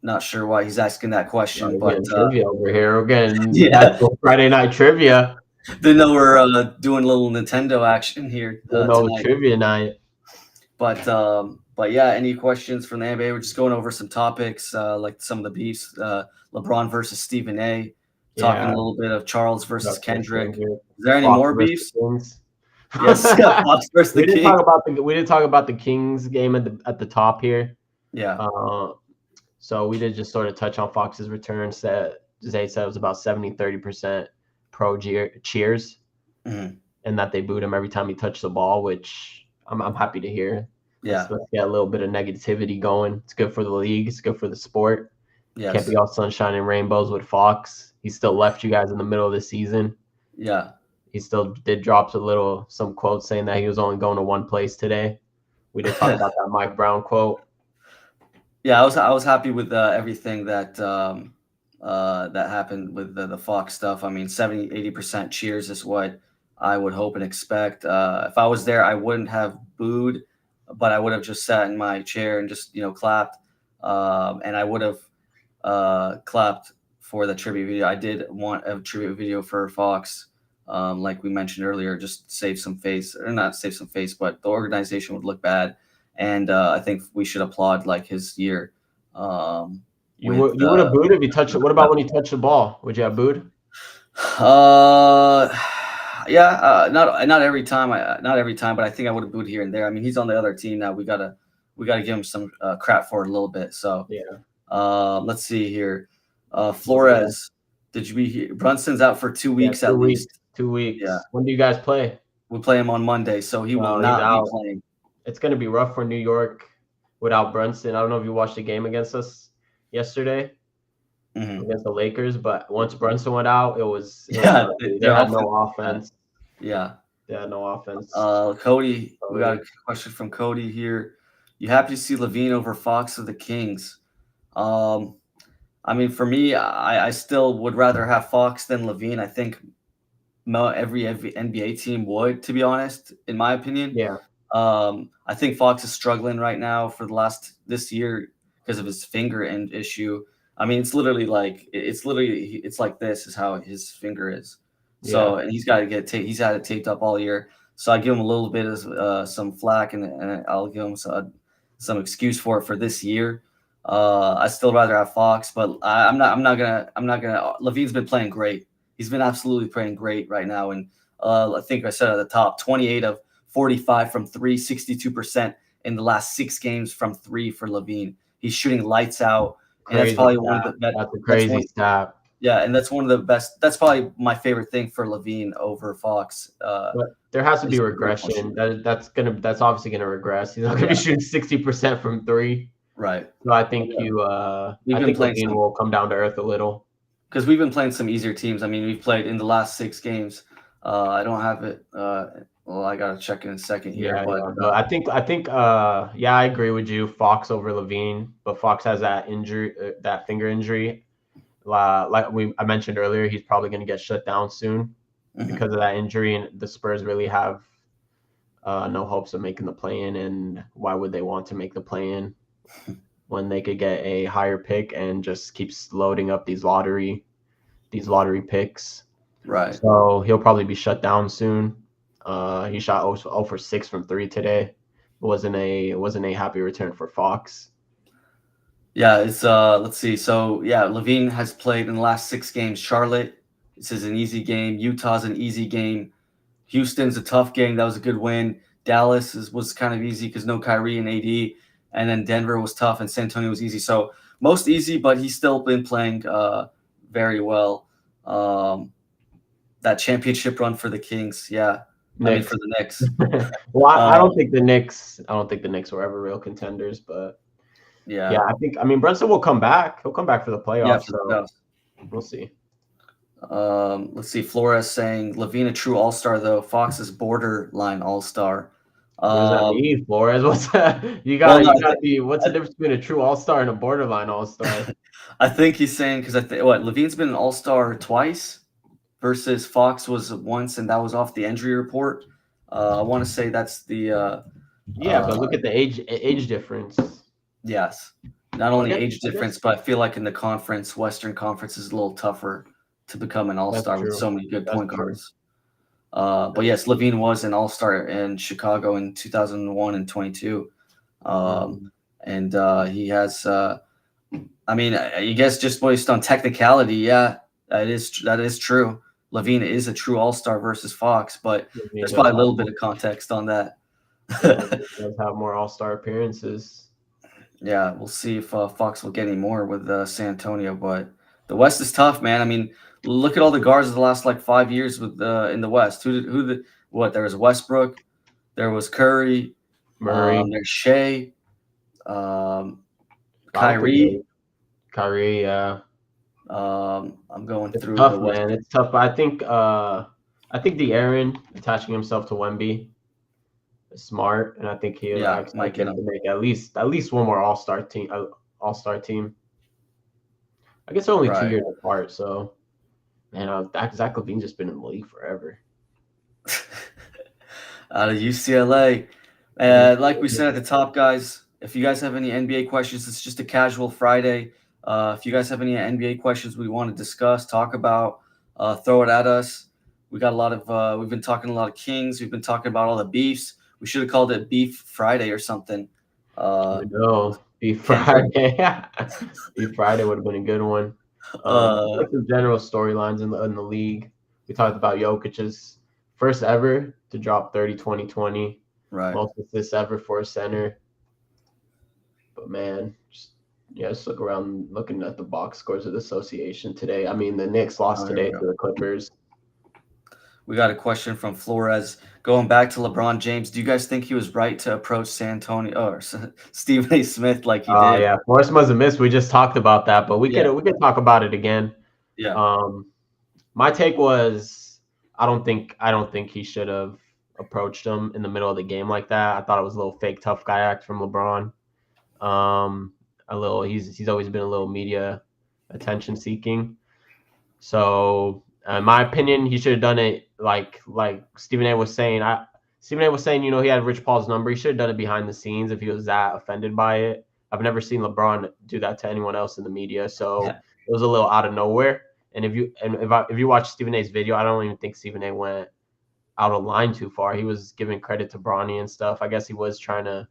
Not sure why he's asking that question, but trivia over here. We're getting actual Friday night trivia. Didn't know we're doing a little Nintendo action here tonight. Trivia night. But yeah, any questions from the NBA? We're just going over some topics like some of the beefs, LeBron versus Stephen A. Talking a little bit of Charles versus Kendrick. Is there any more beefs? Yes, Fox versus the Kings. We didn't talk about the Kings game at the top here. Yeah. So we did just sort of touch on Fox's return. Zay said it was about 70-30% pro cheers, and that they booed him every time he touched the ball, which I'm happy to hear. Yeah. Let's get a little bit of negativity going. It's good for the league. It's good for the sport. Yes. Can't be all sunshine and rainbows with Fox. He still left you guys in the middle of the season. Yeah. He still did drop some quotes saying that he was only going to one place today. We did talk about that Mike Brown quote. Yeah, I was happy with everything that that happened with the Fox stuff. I mean, 70-80% cheers is what I would hope and expect. If I was there, I wouldn't have booed, but I would have just sat in my chair and just clapped. And I would have clapped for the tribute video. I did want a tribute video for Fox, like we mentioned earlier, just save some face, or not save some face, but the organization would look bad. And I think we should applaud like his year. You would have booed if you touched it. What about when he touched the ball? Would you have booed? Yeah, not every time. Not every time, but I think I would have booed here and there. I mean, he's on the other team now. We gotta give him some crap for it a little bit. So let's see here. Flores, did you be here? Brunson's out for 2 weeks at least. 2 weeks. Yeah. When do you guys play? We play him on Monday, so he will not be playing. It's going to be rough for New York without Brunson. I don't know if you watched the game against us yesterday against the Lakers, but once Brunson went out, they had no offense. Yeah. They had no offense. Cody, we got a question from Cody here. You happy to see Lavine over Fox of the Kings? I mean, for me, I still would rather have Fox than Lavine. I think every NBA team would, to be honest, in my opinion. Yeah. I think Fox is struggling right now for this year because of his finger issue. I mean, it's like this is how his finger is. So, and he's got to he's had it taped up all year. So I give him a little bit of some flack, and I'll give him some excuse for it for this year. I still rather have Fox, but I'm not gonna. Lavine's been playing great. He's been absolutely playing great right now, and I think I said at the top, 28 of 45 from three, 62% in the last 6 games from three for Lavine. He's shooting lights out, and that's probably one of the best. That's a crazy stat. Yeah, and that's one of the best. That's probably my favorite thing for Lavine over Fox. there has to be He's a great ball regression. shooter. That's obviously gonna regress. He's not gonna be Yeah, shooting 60% from three. right. So I But think yeah, we've I been think playing Lavine some will come down to earth a little. because we've been playing some easier teams. I mean, we've played in the last 6 games. I don't have it. Well, I gotta check in a second here, Yeah, but yeah. But yeah, I agree with you. Fox over Lavine, but Fox has that injury, that finger injury. I mentioned earlier, he's probably going to get shut down soon mhm, because of that injury, and the Spurs really have no hopes of making the play-in. And why would they want to make the play-in when they could get a higher pick and just keeps loading up these lottery picks? right. So he'll probably be shut down soon. He shot 0 for 6 from three today. It wasn't a happy return for Fox. Yeah, it's let's see. So yeah, Levine has played in the last 6 games. Charlotte, this is an easy game. Utah's an easy game. Houston's a tough game. That was a good win. Was kind of easy because no Kyrie and AD. And then Denver was tough and San Antonio was easy. So most easy, but he's still been playing very well. That championship run for the Kings, yeah. I mean for Knicks. the Knicks. Well, I Um, don't think the Knicks. I don't think the Knicks were ever real contenders, but yeah, yeah, I mean, Brunson will come back. He'll come back for the yeah, playoffs, for the so playoffs. we'll see. Let's see. Flores saying Levine a true all star though. Fox is borderline all star. What does that Um, mean, Flores? What's that? well, no, You gotta be. What's the difference between a true all star and a borderline all star? I think he's saying because I think what Levine's been an all star twice versus Fox was once, and that was off the injury report. I want to say that's the Yeah, uh, but look at the age difference. yes, not Well, only age I difference, guess but I feel like in the conference, Western Conference is a little tougher to become an all that's star with true. so many good That's point true. guards. But That's yes, Levine was an All Star in Chicago in 2001 and 22, um, true. and he has. I mean, I guess just based on technicality, yeah, that is true. Levine is a true All Star versus Fox, but He there's does probably a have little bit more. of context on that. Yeah, he does have more all star appearances. Yeah, we'll see if Fox will get any more with San Antonio, but the West is tough, man. I mean, look at all the guards of the last like 5 years with in the West. What? There was Westbrook, there was Curry, Murray. there's Shea, um, I don't think Kyrie. Kyrie. I'm going It's through the tough, West. man. It's tough. But I think the Aaron attaching himself to Wemby is smart, and I think I Yeah, expect Mike and him to make at least one more All Star team. I guess they're only two right. years apart, so man, Zach Levine's just been in the league forever. Out of UCLA. Yeah, Like we said at the top, guys, if you guys have any NBA questions, it's just a casual Friday. If you guys have any NBA questions we want to discuss, talk about, throw it at us. We've been talking a lot of Kings. We've been talking about all the beefs. We should have called it Beef Friday or something. I With know. Beef Kendrick. Friday. Beef Friday would have been a good one. Uh, Some general storylines in the league. We talked about Jokic's first ever to drop 30, 20, 20. right. Most assists ever for a center. But man, just look around, looking at the box scores of the association today. I mean, the Knicks lost Oh, here we today go. to the Clippers. We got a question from Flores. Going back to LeBron James, do you guys think he was right to approach San Antonio or Stephen A. Smith like he Oh did? yeah, Force must have missed. We just talked about that, but we Yeah, could we could talk about it again. yeah, Um, my take was I don't think he should have approached him in the middle of the game like that. I thought it was a little fake tough guy act from LeBron. A little he's always been a little media attention seeking. So, in my opinion, he should have done it like Stephen A. was saying. Stephen A. was saying, he had Rich Paul's number. He should have done it behind the scenes if he was that offended by it. I've never seen LeBron do that to anyone else in the media, so yeah. it was a little out of nowhere. And if you watch Stephen A.'s video, I don't even think Stephen A. went out of line too far. He was giving credit to Bronny and stuff. I guess he was trying to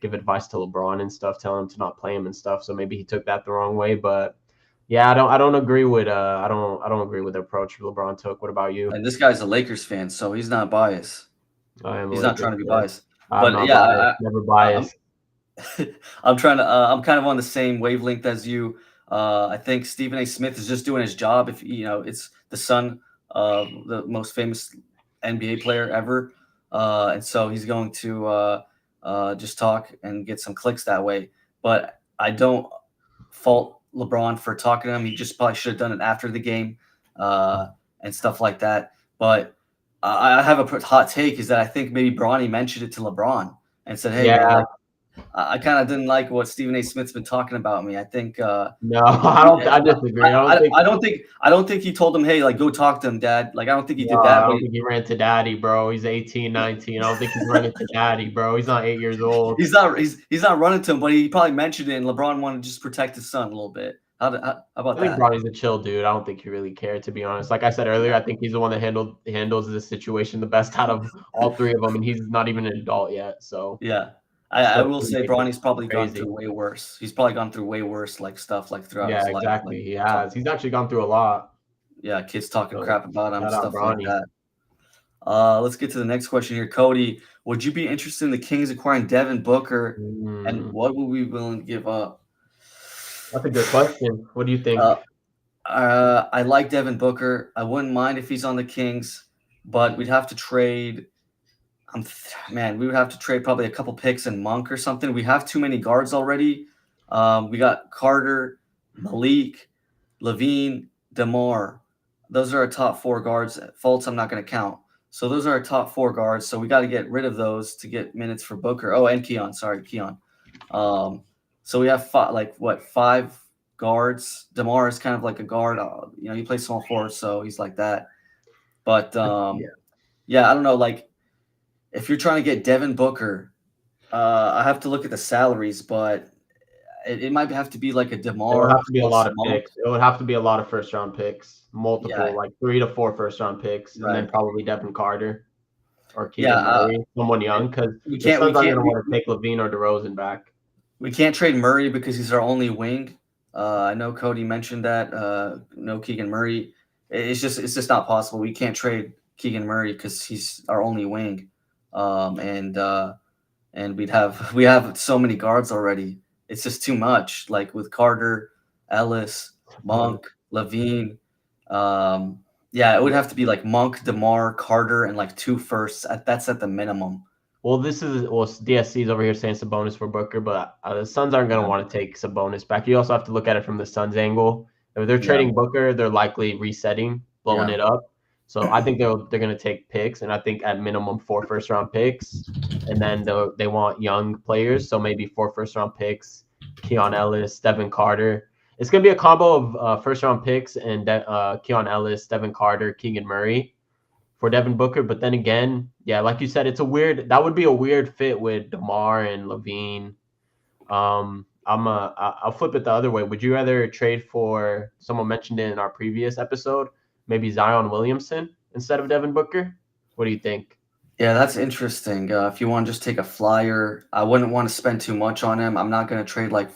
give advice to LeBron and stuff, telling him to not play him and stuff. So maybe he took that the wrong way, but yeah, I don't agree with I don't agree with the approach LeBron took. What about you? And this guy's a Lakers fan, so he's not biased. I am a He's not Lakers trying to be fan. biased. I'm But not yeah, biased, never I'm biased. I'm trying to. I'm kind of on the same wavelength as you. I think Stephen A. Smith is just doing his job. If it's the son of the most famous NBA player ever, and so he's going to just talk and get some clicks that way. But I don't fault LeBron for talking to him. He just probably should have done it after the game uh, and stuff like that. But I have a hot take is that I think maybe Bronny mentioned it to LeBron and said, "Hey, man, Yeah, like I kind of didn't like what Stephen A. Smith's been talking about me. I think no, I don't. I disagree. I don't think. I don't think he told him, hey, like go talk to him, Dad. Like I don't think he No, did I that, but don't think he ran to daddy, bro. He's 18, 19. I don't think he's running to daddy, bro. He's not 8 years old. he's not running to him, but he probably mentioned it, and LeBron wanted to just protect his son a little bit. How about I think that? Bronny's a chill dude. I don't think he really cared, to be honest. Like I said earlier, I think he's the one that handles this situation the best out of all three of them, and he's not even an adult yet. So Yeah. I still will say making Bronny's probably gone crazy. through way worse. He's probably gone through way worse like stuff like throughout Yeah, his life, like exactly. He has. He's actually gone through a lot. yeah, kids talking So crap about him, shout out stuff like Bronny. that. Let's get to the next question here. Cody, would you be interested in the Kings acquiring Devin Booker, and Mm, what would we be willing to give up? that's a good question. What do you Uh, think? I like Devin Booker. I wouldn't mind if he's on the Kings, but we'd have to trade. Man, we would have to trade probably a couple picks and Monk or something. We have too many guards already. We got Carter, Malik, Lavine, DeMar. Those are our top four guards. Fultz, I'm not going to count. So those are our top four guards. So we got to get rid of those to get minutes for Booker. Oh, and Keon. Sorry, Keon. Um, so we have five guards. DeMar is kind of like a guard. He plays small forward, so he's like that. But Yeah, yeah, I don't know. Like if you're trying to get Devin Booker, I have to look at the salaries, but it might have to be like a it would DeMar have to be a plus lot of Monk. picks. It would have to be a lot of first round picks, Yeah, multiple, like 3 to 4 first round picks, and then right. probably Devin Carter or Yeah, Keegan Murray, someone young, because we the can't we Suns aren't can't going to we, want to take Lavine or DeRozan back. we can't trade Murray because he's our only wing. I know Cody mentioned that. No Keegan Murray. It's just not possible. We can't trade Keegan Murray because he's our only wing, and we have so many guards already. It's just too much. Like with Carter, Ellis, Monk, Levine. Um, yeah, it would have to be like Monk, DeMar, Carter, and like two firsts. That's at the minimum. Well, DSC is over here saying Sabonis for Booker, but the Suns aren't going to Yeah, want to take Sabonis back. You also have to look at it from the Suns' angle. If they're yeah, trading Booker, they're likely resetting, blowing yeah. it up. So I think they're going to take picks, and I think at minimum 4 first round picks, and then they want young players, so maybe 4 first round picks, Keon Ellis, Devin Carter. It's going to be a combo of first round picks and Keon Ellis, Devin Carter, Keegan Murray for Devin Booker. But then again, yeah, like you said, that would be a weird fit with DeMar and Lavine. I'll flip it the other way. Would you rather trade for someone mentioned it in our previous episode, maybe Zion Williamson instead of Devin Booker? What do you think? Yeah, that's interesting. If you want to just take a flyer, I wouldn't want to spend too much on him. I'm not going to trade like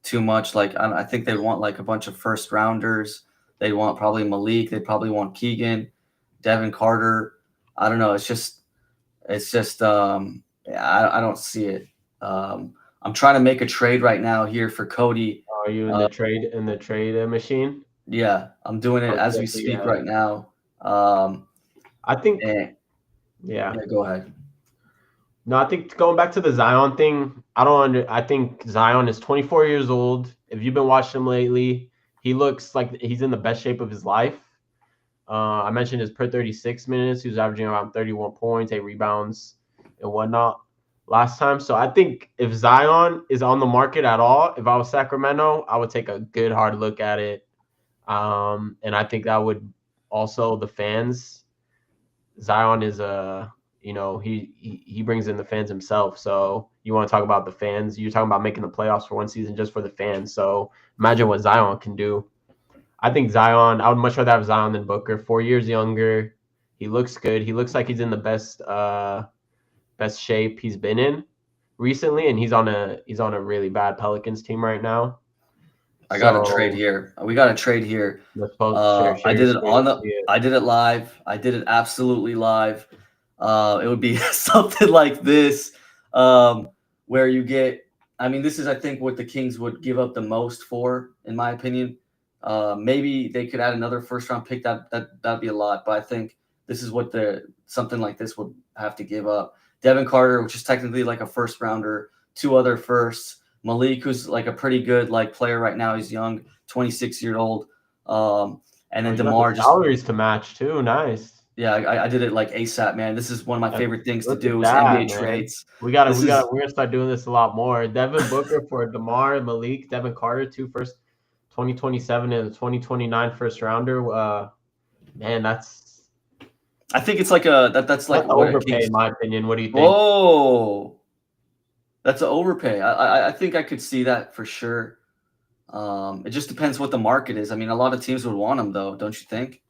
too much. Like I think they'd want like a bunch of first rounders. They'd want probably Malik. They'd probably want Keegan, Devin Carter. I don't know. It's just yeah, I don't see it. I'm trying to make a trade right now here for Cody. Are you in Uh, the trade machine? yeah, I'm doing it Oh, as we yes, speak yeah. right now. Um, I think, and yeah. yeah, go ahead. No, I think going back to the Zion thing, I think Zion is 24 years old. If you've been watching him lately, he looks like he's in the best shape of his life. I mentioned his per 36 minutes, he was averaging around 31 points, 8 rebounds, and whatnot last time. So I think if Zion is on the market at all, if I was Sacramento, I would take a good hard look at it. And I think that would also the fans. Zion is he brings in the fans himself. So you want to talk about the fans? You're talking about making the playoffs for one season just for the fans. So imagine what Zion can do. I think Zion. I would much rather have Zion than Booker. 4 years younger. He looks good. He looks like he's in the best shape he's been in recently, and he's on a really bad Pelicans team right now. I got a trade So here. We got a trade here. let's post share I your did it screen. on Let's the. see it. I did it live. I did it absolutely live. It would be something like this, where you get. I mean, this is I think what the Kings would give up the most for, in my opinion. Maybe they could add another first round pick. That'd be a lot, but I think this is what the something like this would have to give up. Devin Carter, which is technically like a first rounder, two other firsts. Malik, who's like a pretty good like player right now. He's young, 26 year old. And Oh, then you got the DeMar just salaries to match too. Nice. yeah, I did it like ASAP, man. This is one of my That's, favorite things to look at do is NBA that, man. trades. We This gotta, is we're gonna start doing this a lot more. Devin Booker for DeMar, Malik, Devin Carter, two first 2027 and the 2029 first rounder. Man, I think it's like that's like that's what a overpay Kings. in my opinion. What do you think? Whoa, that's an overpay. I think I could see that for sure. It just depends what the market is. I mean, a lot of teams would want him though, don't you think?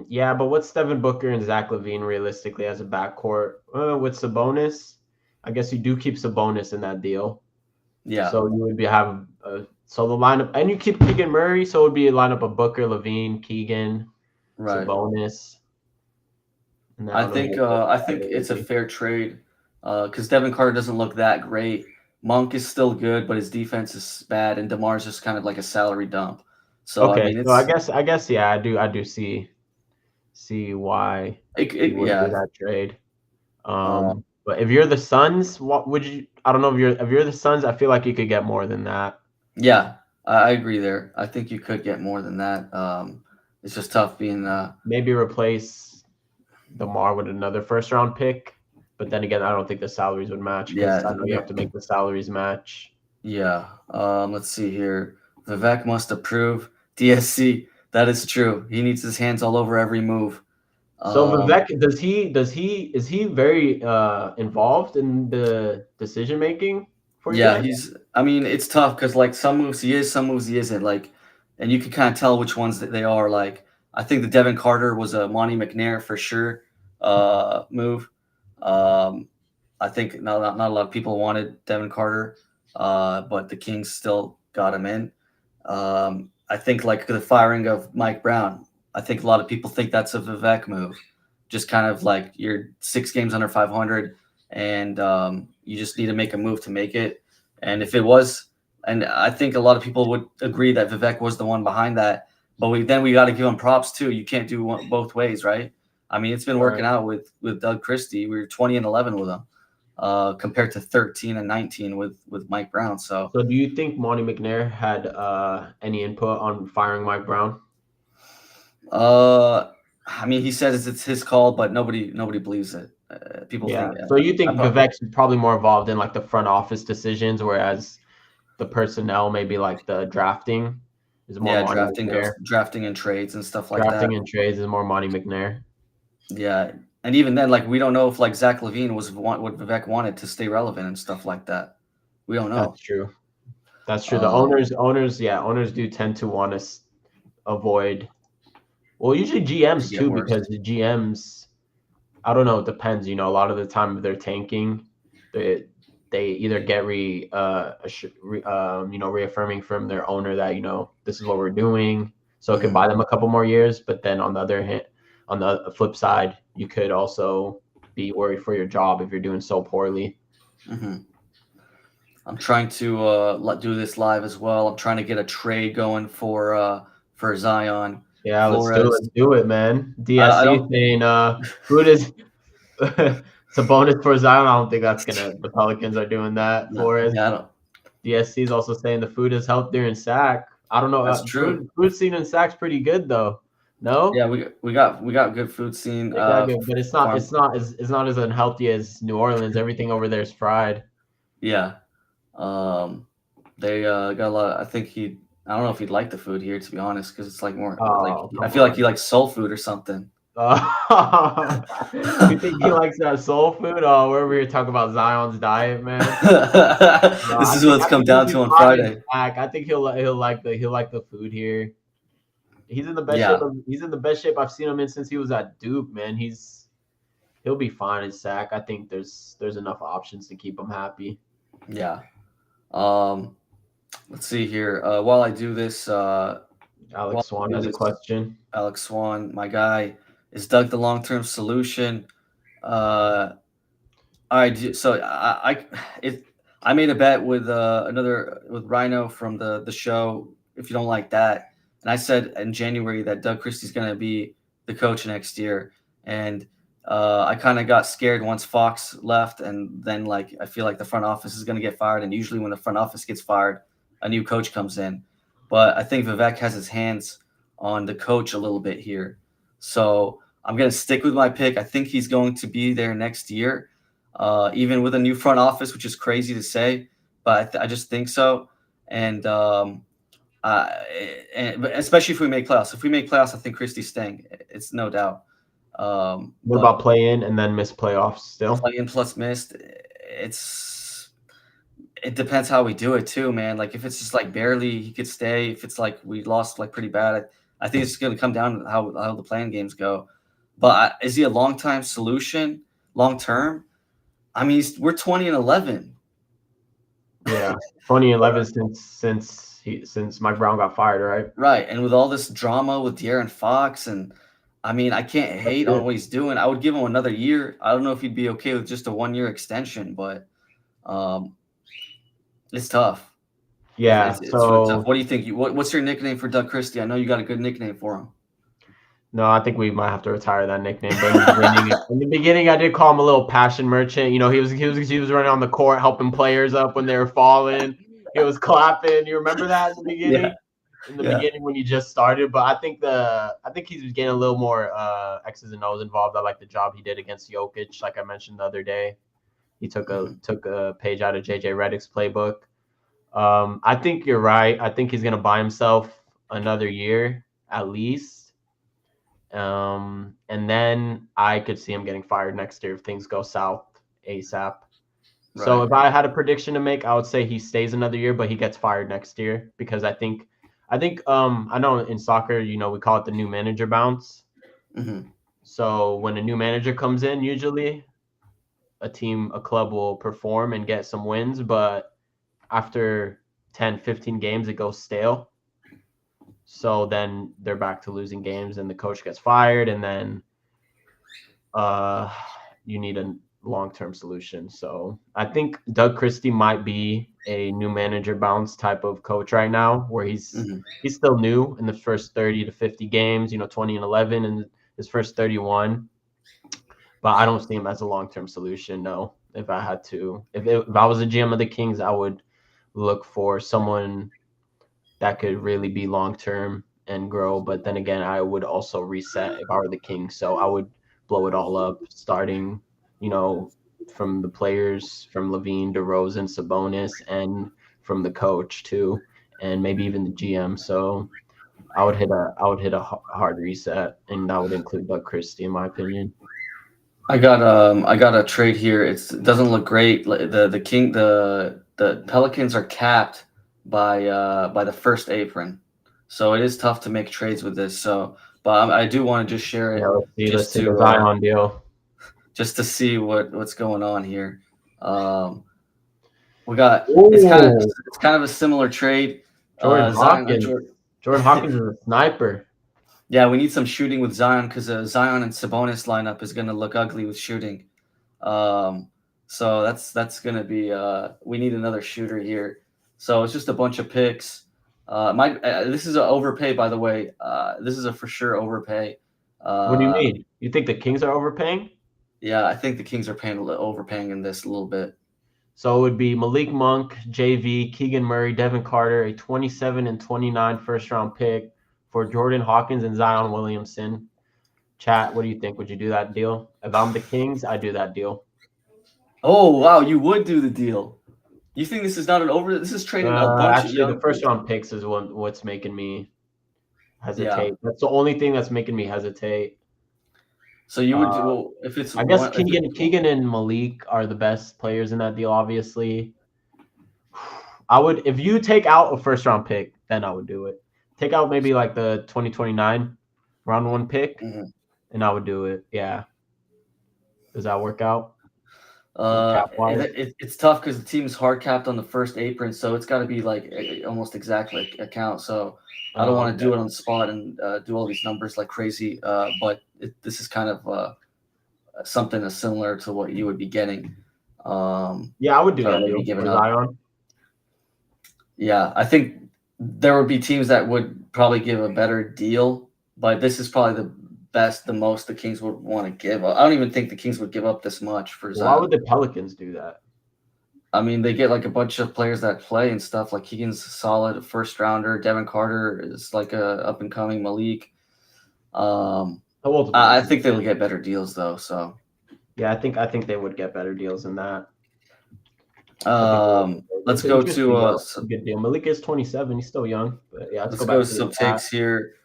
Yeah, but what's Devin Booker and Zach Lavine realistically as a backcourt with Sabonis? I guess you do keep Sabonis in that deal, Yeah, so you would be have so the lineup, and you keep Keegan Murray, so it would be a lineup of Booker, Lavine, Keegan, right. Sabonis. And I don't know who else I there think would it's a be. fair trade because Devin Carter doesn't look that great. Monk is still good, but his defense is bad, and Demar's just kind of like a salary dump. So I Okay, mean, so I guess yeah, I do see why you would do yeah. that trade. Uh, But if you're the Suns, what would you? I don't know if you're the Suns. I feel like you could get more than that. yeah, I agree there. I think you could get more than that. It's just tough being Maybe replace DeMar with another first round pick. But then again, I don't think the salaries would match because yeah, I know you have to make the salaries match. yeah. Let's see here. Vivek must approve. DSC. That is true. He needs his hands all over every move. So Um, Vivek, is he very involved in the decision making for you yeah, guys? he's. I mean, it's tough because like some moves he is, some moves he isn't. Like, and you can kind of tell which ones that they are. Like, I think the Devin Carter was a Monty McNair for sure move. Um, I think not a lot of people wanted Devin Carter, but the Kings still got him in. I think like the firing of Mike Brown. I think a lot of people think that's a Vivek move. Just kind of like you're 6 games under 500, and you just need to make a move to make it. And if it was, and I think a lot of people would agree that Vivek was the one behind that. But we got to give him props too. You can't do both ways, right? I mean, it's been working Right. out with Doug Christie. We were 20-11 with him, compared to 13-19 with Mike Brown. So So do you think Monty McNair had any input on firing Mike Brown? I mean, he says it's his call, but nobody believes it. People Yeah. think, So you think I Vivek's probably more involved in like the front office decisions, whereas the personnel, maybe like the drafting, is more yeah, Monty McNair. drafting and trades and stuff like that. Drafting and trades is more Monty McNair. Yeah, and even then, like we don't know if like Zach Levine was what Vivek wanted to stay relevant and stuff like that. We don't know. That's true. That's true. The Um, owners do tend to want to avoid. Well, usually to GMs get too, worse. because the GMs, I don't know, it depends. A lot of the time if they're tanking, they either get reaffirming from their owner that this is what we're doing, so it could Mhm, buy them a couple more years. But then on the other hand, on the flip side, you could also be worried for your job if you're doing so poorly. mhm. I'm trying to do this live as well. I'm trying to get a trade going for Zion Yeah, Flores. let's do it, man. I DSC don't. saying food is it's a bonus for Zion. I don't think that's gonna the Pelicans are doing that No, for us. yeah, I don't. DSC is also saying the food has helped during sack. I don't know. That's true. Food scene in sack's pretty good though. No, Yeah, we got good food scene. they got good, but it's not Farm. it's not as it's not as unhealthy as New Orleans. Everything over there is fried. Yeah. Um, they got a lot. I think he. I don't know if he'd like the food here, to be honest, because it's like more like Oh, I come feel like he on. likes soul food or something. You think he likes that soul food? Oh, we're over here talking about Zion's diet, man. This I is think what it's I come think he'll down be to on fine in Friday. back. I think he'll like the food here. He's in the best shape. Yeah, He's in the best shape I've seen him in since he was at Duke. Man, he'll be fine in sack. I think there's enough options to keep him happy. yeah. Um, let's see here. While I do this, Alex Swan has a question. Alex Swan, my guy, is Doug the long-term solution? Uh, all right, so I made a bet with another with Rhino from the show. If you don't like that, and I said in January that Doug Christie's going to be the coach next year. And I kind of got scared once Fox left, and then like I feel like the front office is going to get fired. And usually when the front office gets fired, a new coach comes in. But I think Vivek has his hands on the coach a little bit here, so I'm going to stick with my pick. I think he's going to be there next year, even with a new front office, which is crazy to say, but I just think so. And uh, but especially if we make playoffs. If we make playoffs, I think Christie's staying. It's no doubt. What about But play in and then miss playoffs still? play-in plus missed, it depends how we do it too, man. Like if it's just like barely, he could stay. If it's like we lost like pretty bad, I think it's going to come down to how the playing games go. But is he a long time solution? Long term? I mean, we're 20-11. Yeah, 2011 since Mike Brown got fired, right? Right, and with all this drama with De'Aaron Fox, and I mean, I can't That's hate on it. what he's doing. I would give him another year. I don't know if he'd be okay with just a 1 year extension, but um, it's tough. Yeah. It's really tough. So What do you think? What's your nickname for Doug Christie? I know you got a good nickname for him. no, I think we might have to retire that nickname. But in the beginning, I did call him a little passion merchant. You know, he was running on the court, helping players up when they were falling. He was clapping. You remember that in the Yeah, beginning? In the yeah. beginning when you just started, but I think he's getting a little more X's and O's involved. I like the job he did against Jokic, like I mentioned the other day. He took a Mhm. took a page out of JJ Redick's playbook. I think you're right. I think he's gonna buy himself another year at least. And then I could see him getting fired next year if things go south ASAP. So Right. if I had a prediction to make, I would say he stays another year, but he gets fired next year because I think I know in soccer, we call it the new manager bounce. Hmm. So when a new manager comes in, usually a club will perform and get some wins, but after 10, 15 games, it goes stale. So then they're back to losing games and the coach gets fired and then uh, you need a long-term solution. So I think Doug Christie might be a new manager bounce type of coach right now, where Hmm. he's still new in the first 30 to 50 games, 20 and 11 and his first 31. But I don't see him as a long-term solution. No, if I had to, if I was a GM of the Kings, I would look for someone that could really be long term and grow. But then again, I would also reset if I were the Kings. So I would blow it all up, starting, you know, from the players, from Lavine, DeRozan, Sabonis, and from the coach too, and maybe even the GM. So I would hit a hard reset, and that would include Doug Christie, in my opinion. I got a trade here. It doesn't look great. The Pelicans are capped by the first apron, so it is tough to make trades with this. So, but I do want to just share Yeah, it let's see. Let's just see the to Zion deal. see what's going on here. Um, we got Ooh, it's kind of a similar trade. Jordan Zion, Hawkins. Jordan Hawkins is a sniper. yeah, we need some shooting with Zion because Zion and Sabonis lineup is going to look ugly with shooting. Um, so that's going to be we need another shooter here. So it's just a bunch of picks. This is an overpay, by the way. This is a for sure overpay. What do you Uh, mean? You think the Kings are overpaying? yeah, I think the Kings are overpaying in this a little bit. So it would be Malik Monk, JV, Keegan Murray, Devin Carter, a 27 and 29 first round pick for Jordan Hawkins and Zion Williamson. Chat, what do you think? Would you do that deal? If I'm the Kings, I do that deal. Oh wow, you would do the deal. You think this is not an over? This is trading a bunch of Actually, the young first players. round picks is what's making me Yeah. hesitate. That's the only thing that's making me hesitate. So you would Uh, do well, if it's I guess one if it's Keegan and Malik are the best players in that deal. Obviously, I would if you take out a first round pick, then I would do it. Take out maybe like the 2029 round one pick, Mhm. and I would do it. Yeah. Does that work out? Cap wise? It's tough because the team is hard capped on the first apron, so it's got to be like almost exactly a count. So I don't want to Okay. do it on the spot and do all these numbers like crazy. But this is kind of something that's similar to what you would be getting, Yeah, I would do or that maybe deal giving for up. Zion. Yeah, I think there would be teams that would probably give a better deal, but this is probably the most the Kings would want to give up. I don't even think the Kings would give up this much for Why Zion. would the Pelicans do that? I mean, they get like a bunch of players that play and stuff. Like Keegan's a solid first rounder. Devin Carter is like a up and coming Malik. How old's I Malik? think they'll get better deals though. So Yeah, I think they would get better deals than that. let's go It's to a good deal. Malik is 27. He's still young, but yeah, let's go go back to to some the chat. takes here.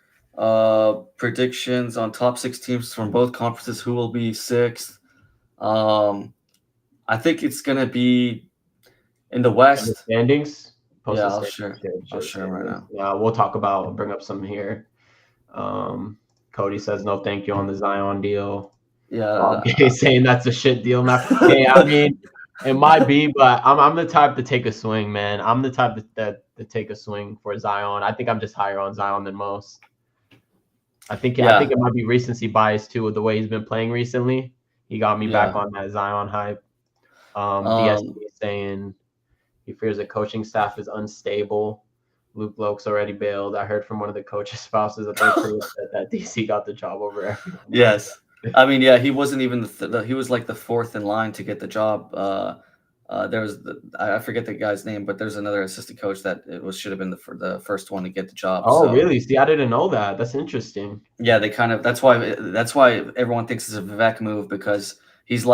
Predictions on top 6 teams from both conferences. Who will be 6th? I think it's gonna be in the The West. standings. Post Yeah, the I'll standings. share. I'll share them right now. Yeah, we'll bring up some here. Cody says no thank you on the Zion deal. Yeah, He's saying that's a shit deal now. Hey, I mean, it might be, but I'm the type to take a swing, man. I'm the type to take a swing for Zion. I think I'm just higher on Zion than most. I think it might be recency bias too with the way he's been playing recently. He got me back on that Zion hype. DSD is saying he fears the coaching staff is unstable. Luke Loke's already bailed. I heard from one of the coach's spouses that they're pretty upset that DC got the job over everyone. Yes. I mean, yeah, he wasn't even he was like the 4th in line to get the job. There was I forget the guy's name, but there's another assistant coach that should have been the first one to get the job. Oh, so. Really? See, I didn't know that. That's interesting. Yeah, they kind of that's why everyone thinks it's a Vivek move because he's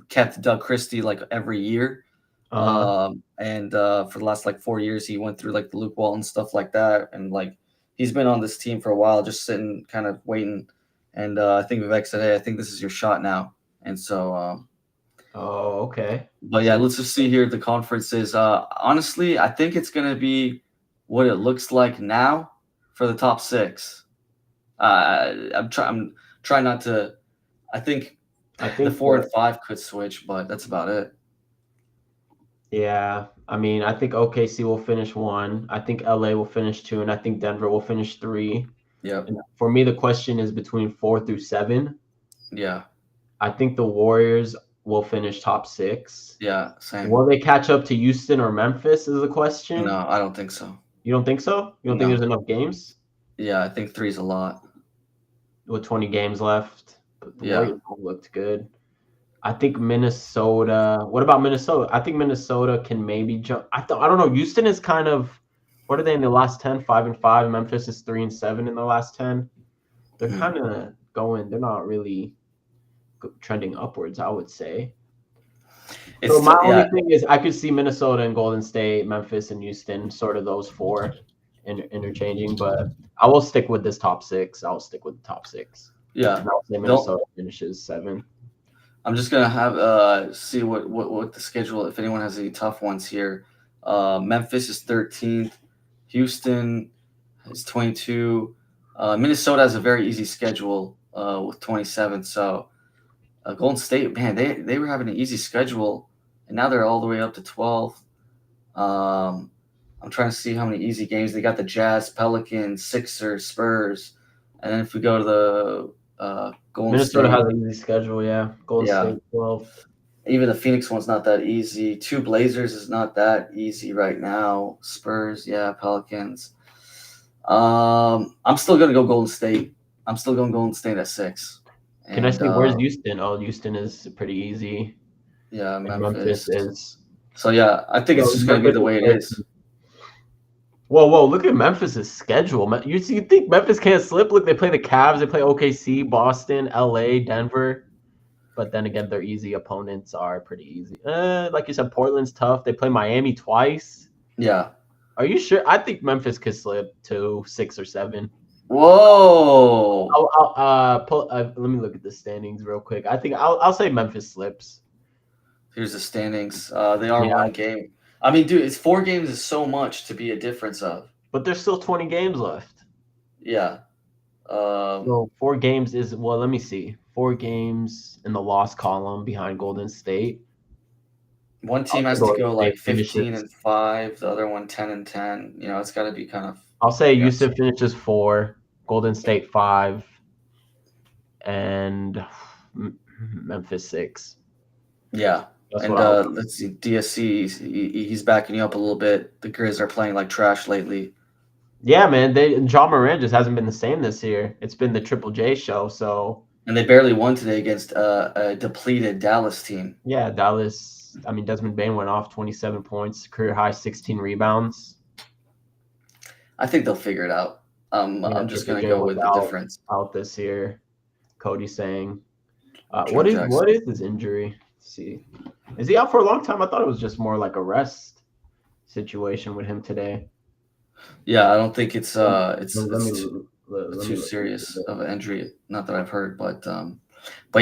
kept Doug Christie like every year. And for the last like 4 years he went through like the Luke Walton stuff like that, and like he's been on this team for a while, just sitting kind of waiting. And I think Vivek said, "Hey, I think this is your shot now." And so okay. But yeah, let's just see here the conferences. Honestly, I think it's gonna be what it looks like now for the top 6. I'm trying not to. I think the 4 and 5 could switch, but that's about it. Yeah, I mean, I think OKC will finish 1. I think LA will finish 2, and I think Denver will finish 3. Yeah. For me, the question is between 4 through 7. Yeah. I think the Warriors will finish top 6. Yeah, same. Will they catch up to Houston or Memphis is the question? No, I don't think so. You don't think so? You don't think there's enough games? Yeah, I think 3 is a lot. With 20 games left. But the Yeah. Warriors looked good. I think Minnesota. What about Minnesota? I think Minnesota can maybe jump. I don't know. Houston is kind of. What are they in the last 10? 5 and 5. Memphis is 3 and 7 in the last 10. They're kind of going. They're not really trending upwards, I would say. So my only thing is I could see Minnesota and Golden State, Memphis and Houston, sort of those 4 interchanging. But I will stick with this top 6. I'll stick with the top 6. Yeah. And I'll say Minnesota finishes 7. I'm just gonna have see what the schedule, if anyone has any tough ones here. Memphis is 13th, Houston is 22. Minnesota has a very easy schedule with 27. So Golden State, man, they were having an easy schedule, and now they're all the way up to 12. I'm trying to see how many easy games they got: the Jazz, Pelicans, Sixers, Spurs, and then if we go to the Golden Minnesota State has an easy schedule, yeah. Golden State 12. Even the Phoenix one's not that easy. 2 Blazers is not that easy right now. Spurs, yeah, Pelicans. I'm still gonna go Golden State. I'm still going Golden State at 6. Can I see where's Houston? Oh, Houston is pretty easy. Yeah, Memphis is. So yeah, I think it's just gonna be the way it is. Whoa! Look at Memphis' schedule. You think Memphis can't slip? Look, they play the Cavs, they play OKC, Boston, LA, Denver. But then again, their easy opponents are pretty easy. Like you said, Portland's tough. They play Miami twice. Yeah. Are you sure? I think Memphis could slip to 6 or 7. Whoa! Let me look at the standings real quick. I think I'll say Memphis slips. Here's the standings. They are 1 game. I mean, dude, it's 4 games is so much to be a difference of. But there's still 20 games left. Yeah. So 4 games is, well, let me see. 4 games in the loss column behind Golden State. One team has to go like 15 and 5, the other one 10 and 10. You know, it's got to be kind of. I'll say Houston finishes 4, Golden State 5, and Memphis 6. Yeah. And let's see, DSC, he's backing you up a little bit. The Grizz are playing like trash lately. Yeah, man. John Moran just hasn't been the same this year. It's been the Triple J show. So And they barely won today against a depleted Dallas team. yeah, Dallas. I mean, Desmond Bane went off 27 points, career high 16 rebounds. I think they'll figure it out. Yeah, I'm just Triple gonna J go was with the difference. out this year. Cody saying, Joe what Jackson. is his injury? Let's see, is he out for a long time? I thought it was just more like a rest situation with him today. Yeah, I don't think it's Let me too look into serious it. of an injury. Not that I've heard, but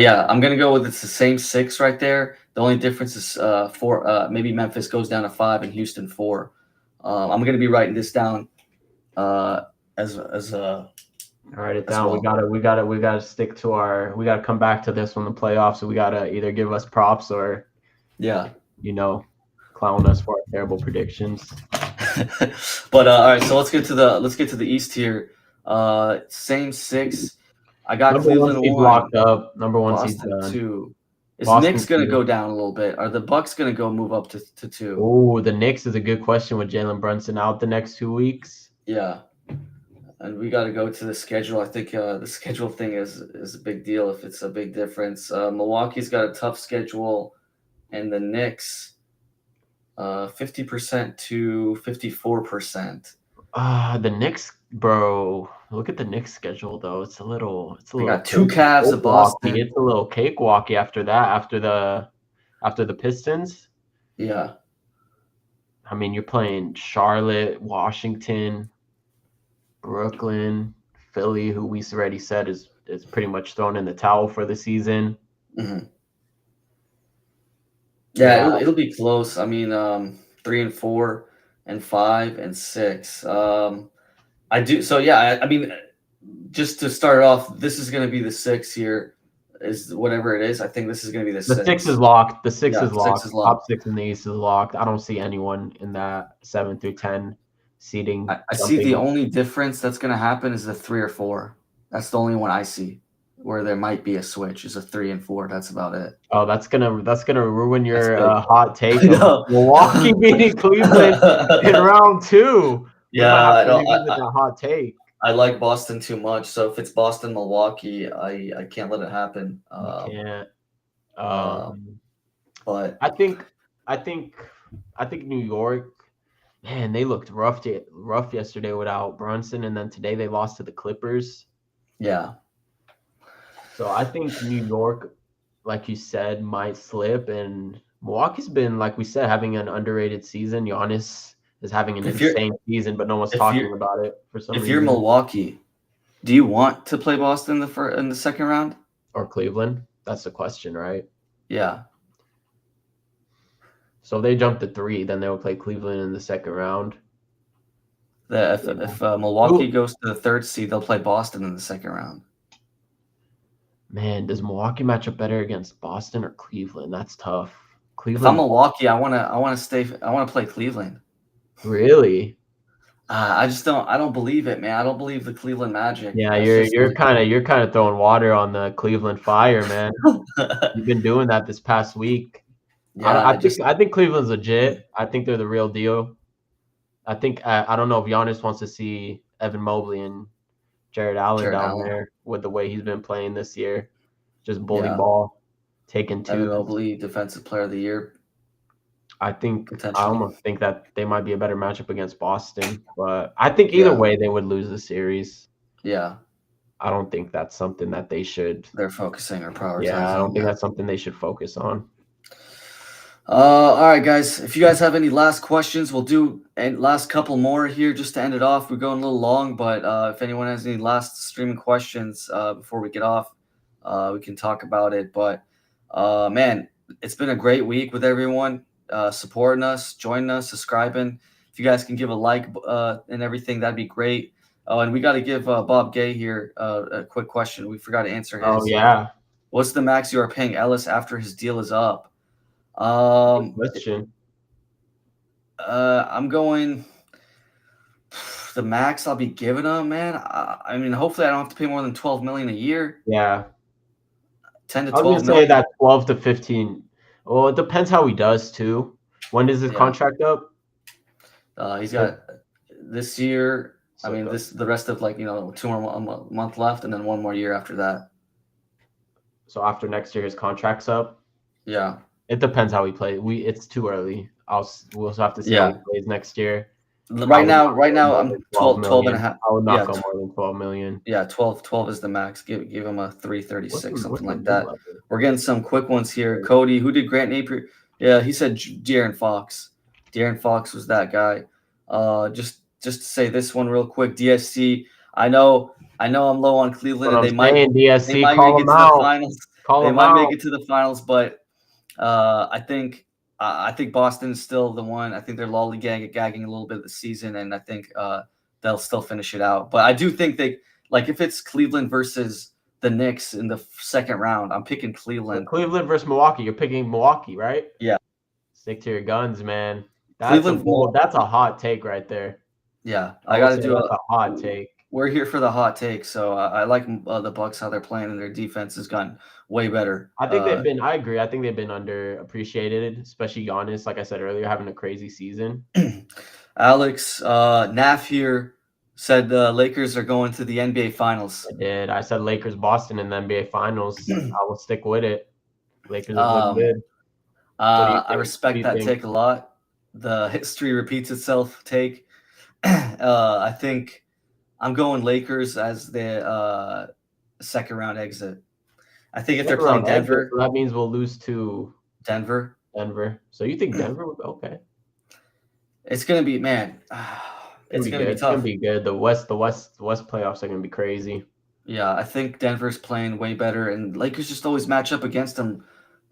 yeah, I'm gonna go with it's the same six right there. The only difference is four. Maybe Memphis goes down to 5 and Houston 4. I'm gonna be writing this down uh, as Write it as down. well. We gotta stick to our. We gotta come back to this one, the playoffs. So we gotta either give us props or Yeah. you know, clown us for our terrible predictions. But all right, so let's get to the East here. Same six. I got Number one Cleveland seed's 1, locked up. Number one seed's Boston done. 2. Is Knicks Boston gonna go 2. down a little bit? Are the Bucks gonna go move up to 2? Oh, the Knicks is a good question with Jalen Brunson out the next 2 weeks. Yeah, and we got to go to the schedule. I think the schedule thing is a big deal if it's a big difference. Milwaukee's got a tough schedule, and the Knicks 50% to 54%. The Knicks, bro. Look at the Knicks schedule though. It's a They little got two Cavs of cakewalky. Boston. It's a little cakewalky after that. After the Pistons. Yeah, I mean, you're playing Charlotte, Washington, Brooklyn, Philly, who we already said is pretty much thrown in the towel for the season. hmm yeah. Yeah, It'll be close. I mean, 3 and 4 and 5 and 6. I do so. Yeah, I mean, just to start off, this is going to be the 6 here. Is whatever it is. I think this is going to be the the six is 6. locked. The six Yeah, is 6 locked. is Top locked. six in the East is locked. I don't see anyone in that 7 through 10 seating I see the jumping. only difference that's going to happen is the 3 or 4. That's the only one I see where there might be a switch. Is a 3 and 4. That's about it. Oh, that's gonna ruin That's your big. hot I take of know. Milwaukee beating Cleveland in round two. We might Yeah, have I to don't. revisit that hot take. I like Boston too much. So if it's Boston Milwaukee, I can't let it happen. You can't. Uh, Um, but I think, I think, I think New York. Man, they looked rough yesterday without Brunson, and then today they lost to the Clippers. yeah, So I think New York, like you said, might slip, and Milwaukee's been, like we said, having an underrated season. Giannis is having an if you're insane season, but no one's if talking you're about it for some if you're reason. Milwaukee, do you want to play Boston in the second round? Or Cleveland. That's the question, right? Yeah. So if they jump to 3, then they will play Cleveland in the second round. Yeah. If Milwaukee goes to the third seed, they'll play Boston in the second round. Man, does Milwaukee match up better against Boston or Cleveland? That's tough. If I'm Cleveland, Milwaukee, I want to stay. I want to play Cleveland. really? I just don't. I don't believe it, man. I don't believe the Cleveland Magic. Yeah, That's just you're kind of throwing water on the Cleveland fire, man. You've been doing that this past week. yeah. I think Cleveland's legit. I think they're the real deal. I don't know if Giannis wants to see Evan Mobley and Jared Allen Jared down Allen. there with the way he's been playing this year. Just bully Yeah. ball, taking Evan twos. Mobley, Defensive Player of the Year, I potentially. almost think that they might be a better matchup against Boston, but I think either way they would lose the series. Yeah. I don't think that's something that they should. They're focusing or prioritizing. Yeah, I don't think that's something they should focus on. All right, guys. If you guys have any last questions, we'll do a last couple more here just to end it off. We're going a little long, but if anyone has any last streaming questions before we get off, we can talk about it. But man, it's been a great week with everyone supporting us, joining us, subscribing. If you guys can give a like and everything, that'd be great. Oh, and we got to give Bob Gay here a quick question. We forgot to answer his. Oh yeah. What's the max you are paying Ellis after his deal is up? Good question. I'm going the max I'll be giving him, man. I mean, hopefully I don't have to pay more than $12 million a year. Yeah. 10 to I was 12 gonna say million. that 12 to 15. Well, it depends how he does too. When does his contract up? He's got this year. I So mean, the rest of like 2 more month left, and then 1 more year after that. so after next year, his contract's up. Yeah, It depends how he plays. It's too early. We'll also have to see how he yeah. plays next year. I Right would now, not right go now, more I'm than 12 12 and a million. half. I would not Yeah, go more than 12 million. yeah, 12 is the max. Give him a 336, What's something the like mid that. level? We're getting some quick ones here. Cody, who did Grant Napier? Yeah, he said De'Aaron Fox. De'Aaron Fox was that guy. Just to say this one real quick. DSC. I know I'm low on Cleveland, What and I'm they saying, DSC, might make call it him to the out. finals. Call They him might make out. it to the finals, but I think Boston is still the one. I think they're gagging a little bit of the season, and I think they'll still finish it out. But I do think if it's Cleveland versus the Knicks in the second round, I'm picking So Cleveland. Cleveland versus Milwaukee. You're picking Milwaukee, right? Yeah, Stick to your guns, man. That's a Cleveland. bold. That's a hot take right there. Yeah, I I will got to say do that's a. a hot take. We're here for the hot take, so I like the Bucks how they're playing, and their defense has gotten way better. I think they've been. I agree. I think they've been underappreciated, especially Giannis. Like I said earlier, having a crazy season. Alex Naff here said the Lakers are going to the NBA Finals. I did. I said Lakers, Boston in the NBA Finals. I will stick with it. Lakers have looked good. What do you I think? What do respect you that think? take a lot. The history repeats itself take. I think I'm going Lakers as the second round exit. I think if they're Second playing round exit. Denver, So that means we'll lose to Denver, Denver. So you think Denver would okay? it's gonna be man. It's gonna It's be gonna good. be It's gonna tough. be good. The West playoffs are gonna be crazy. Yeah, I think Denver's playing way better, and Lakers just always match up against them.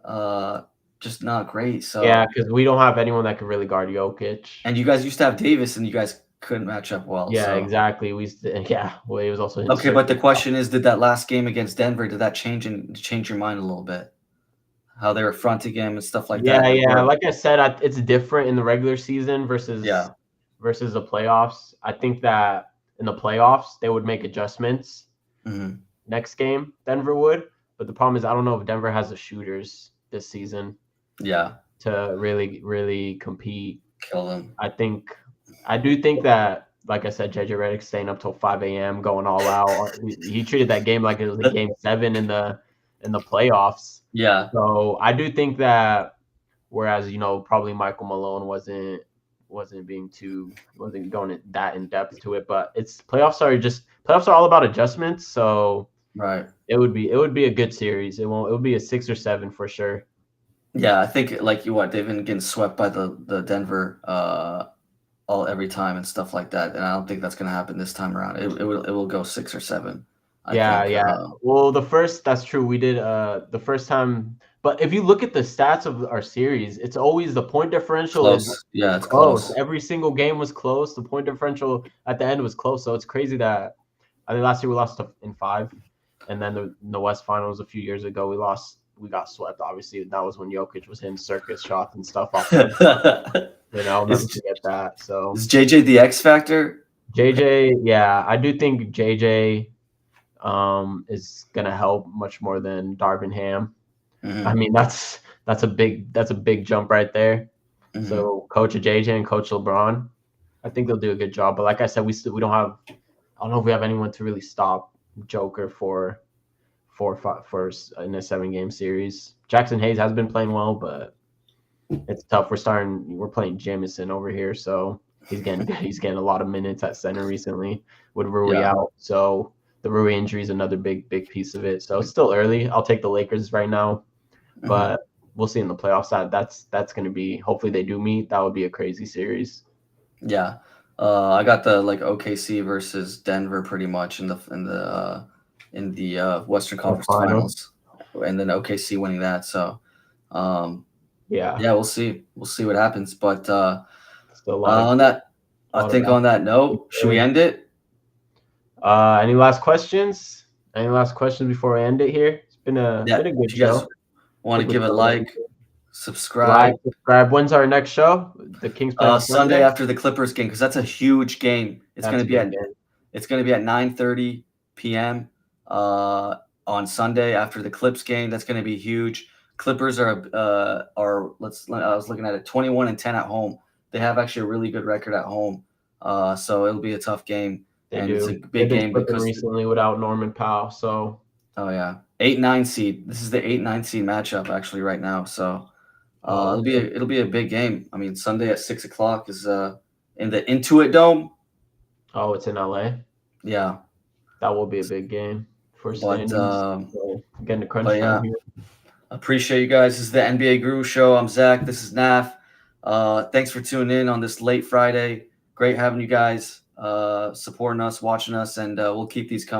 Uh, just not great. Yeah, So, because we don't have anyone that can really guard Jokic. and you guys used to have Davis, and you guys couldn't match up well. Yeah, So. exactly. Yeah. Well, he was also in Okay, but the circuit. question is, did that last game against Denver, did that change your mind a little bit? How they were fronting him and stuff like that. Yeah, yeah. Or Like I said, it's different in the regular season yeah, versus the playoffs. I think that in the playoffs they would make adjustments mhm, next game. Denver would, but the problem is I don't know if Denver has the shooters this season yeah, to really compete. kill them. I do think that, like I said, JJ Redick staying up till 5 a.m. going all out. He treated that game like it was a game 7 in the playoffs. Yeah, So I do think that, whereas probably Michael Malone wasn't going that in depth to it, but playoffs are all about adjustments. So right. it would be a good series. It would be a 6 or 7 for sure. Yeah, I think like they've been getting swept by the Denver all every time and stuff like that, and I don't think that's gonna happen this time around. It will go 6 or 7. I Yeah, think. yeah. Well, that's true. We did the first time, but if you look at the stats of our series, it's always the point differential is Close. Yeah, it's close. close. Every single game was close. The point differential at the end was close. So it's crazy that I think last year we lost in 5, and then the West Finals a few years ago we got swept. Obviously, that was when Jokic was hitting circus shots and stuff off. I'll never is forget that. So is JJ the X factor? JJ, yeah, I do think JJ is gonna help much more than Darvin Ham. I Mhm, mean, that's a big jump right there. mhm. So coach JJ and coach LeBron, I think they'll do a good job. But like I said, we don't have. I don't know if we have anyone to really stop Joker for in a 7-game series. Jackson Hayes has been playing well, but it's tough. We're playing Jamison over here, so he's getting a lot of minutes at center recently with Rui Yeah. out. So the Rui injury is another big piece of it. So it's still early. I'll take the Lakers right now, Mhm. but we'll see in the playoffs. That's going to be, hopefully they do meet. That would be a crazy series. Yeah. I got the OKC versus Denver pretty much in the Western Conference Final. Finals, and then OKC winning that. So, Yeah, yeah, we'll see. We'll see what happens. But still a lot on that, I of think on that note, should we end it? Any last questions? Any last questions before I end it here? It's been a Yeah. good If you guys show. want to Think we give a covered like, everything. Like, subscribe. subscribe. When's our next show? The Kings play on Sunday Sunday. after the Clippers game, because that's a huge game. That's a big game. It's going to be at 9:30 p.m. On Sunday after the Clips game. That's going to be huge. Clippers are I was looking at it, 21-10 at home. They have actually a really good record at home. So it'll be a tough game. They and it's a do. big They've been game slipping because recently without Norman Powell. So, oh yeah, 8-9 seed. This is the 8-9 seed matchup actually right now. So oh, okay. it'll be a big game. I mean, Sunday at 6 o'clock is in the Intuit Dome. Oh, it's in LA. Yeah, That will be a big game for but standings. So, getting to crunch but time yeah, here. appreciate you guys. This is the NBA Guru Show. I'm Zach. This is Naf. Thanks for tuning in on this late Friday. Great having you guys supporting us, watching us, and we'll keep these coming.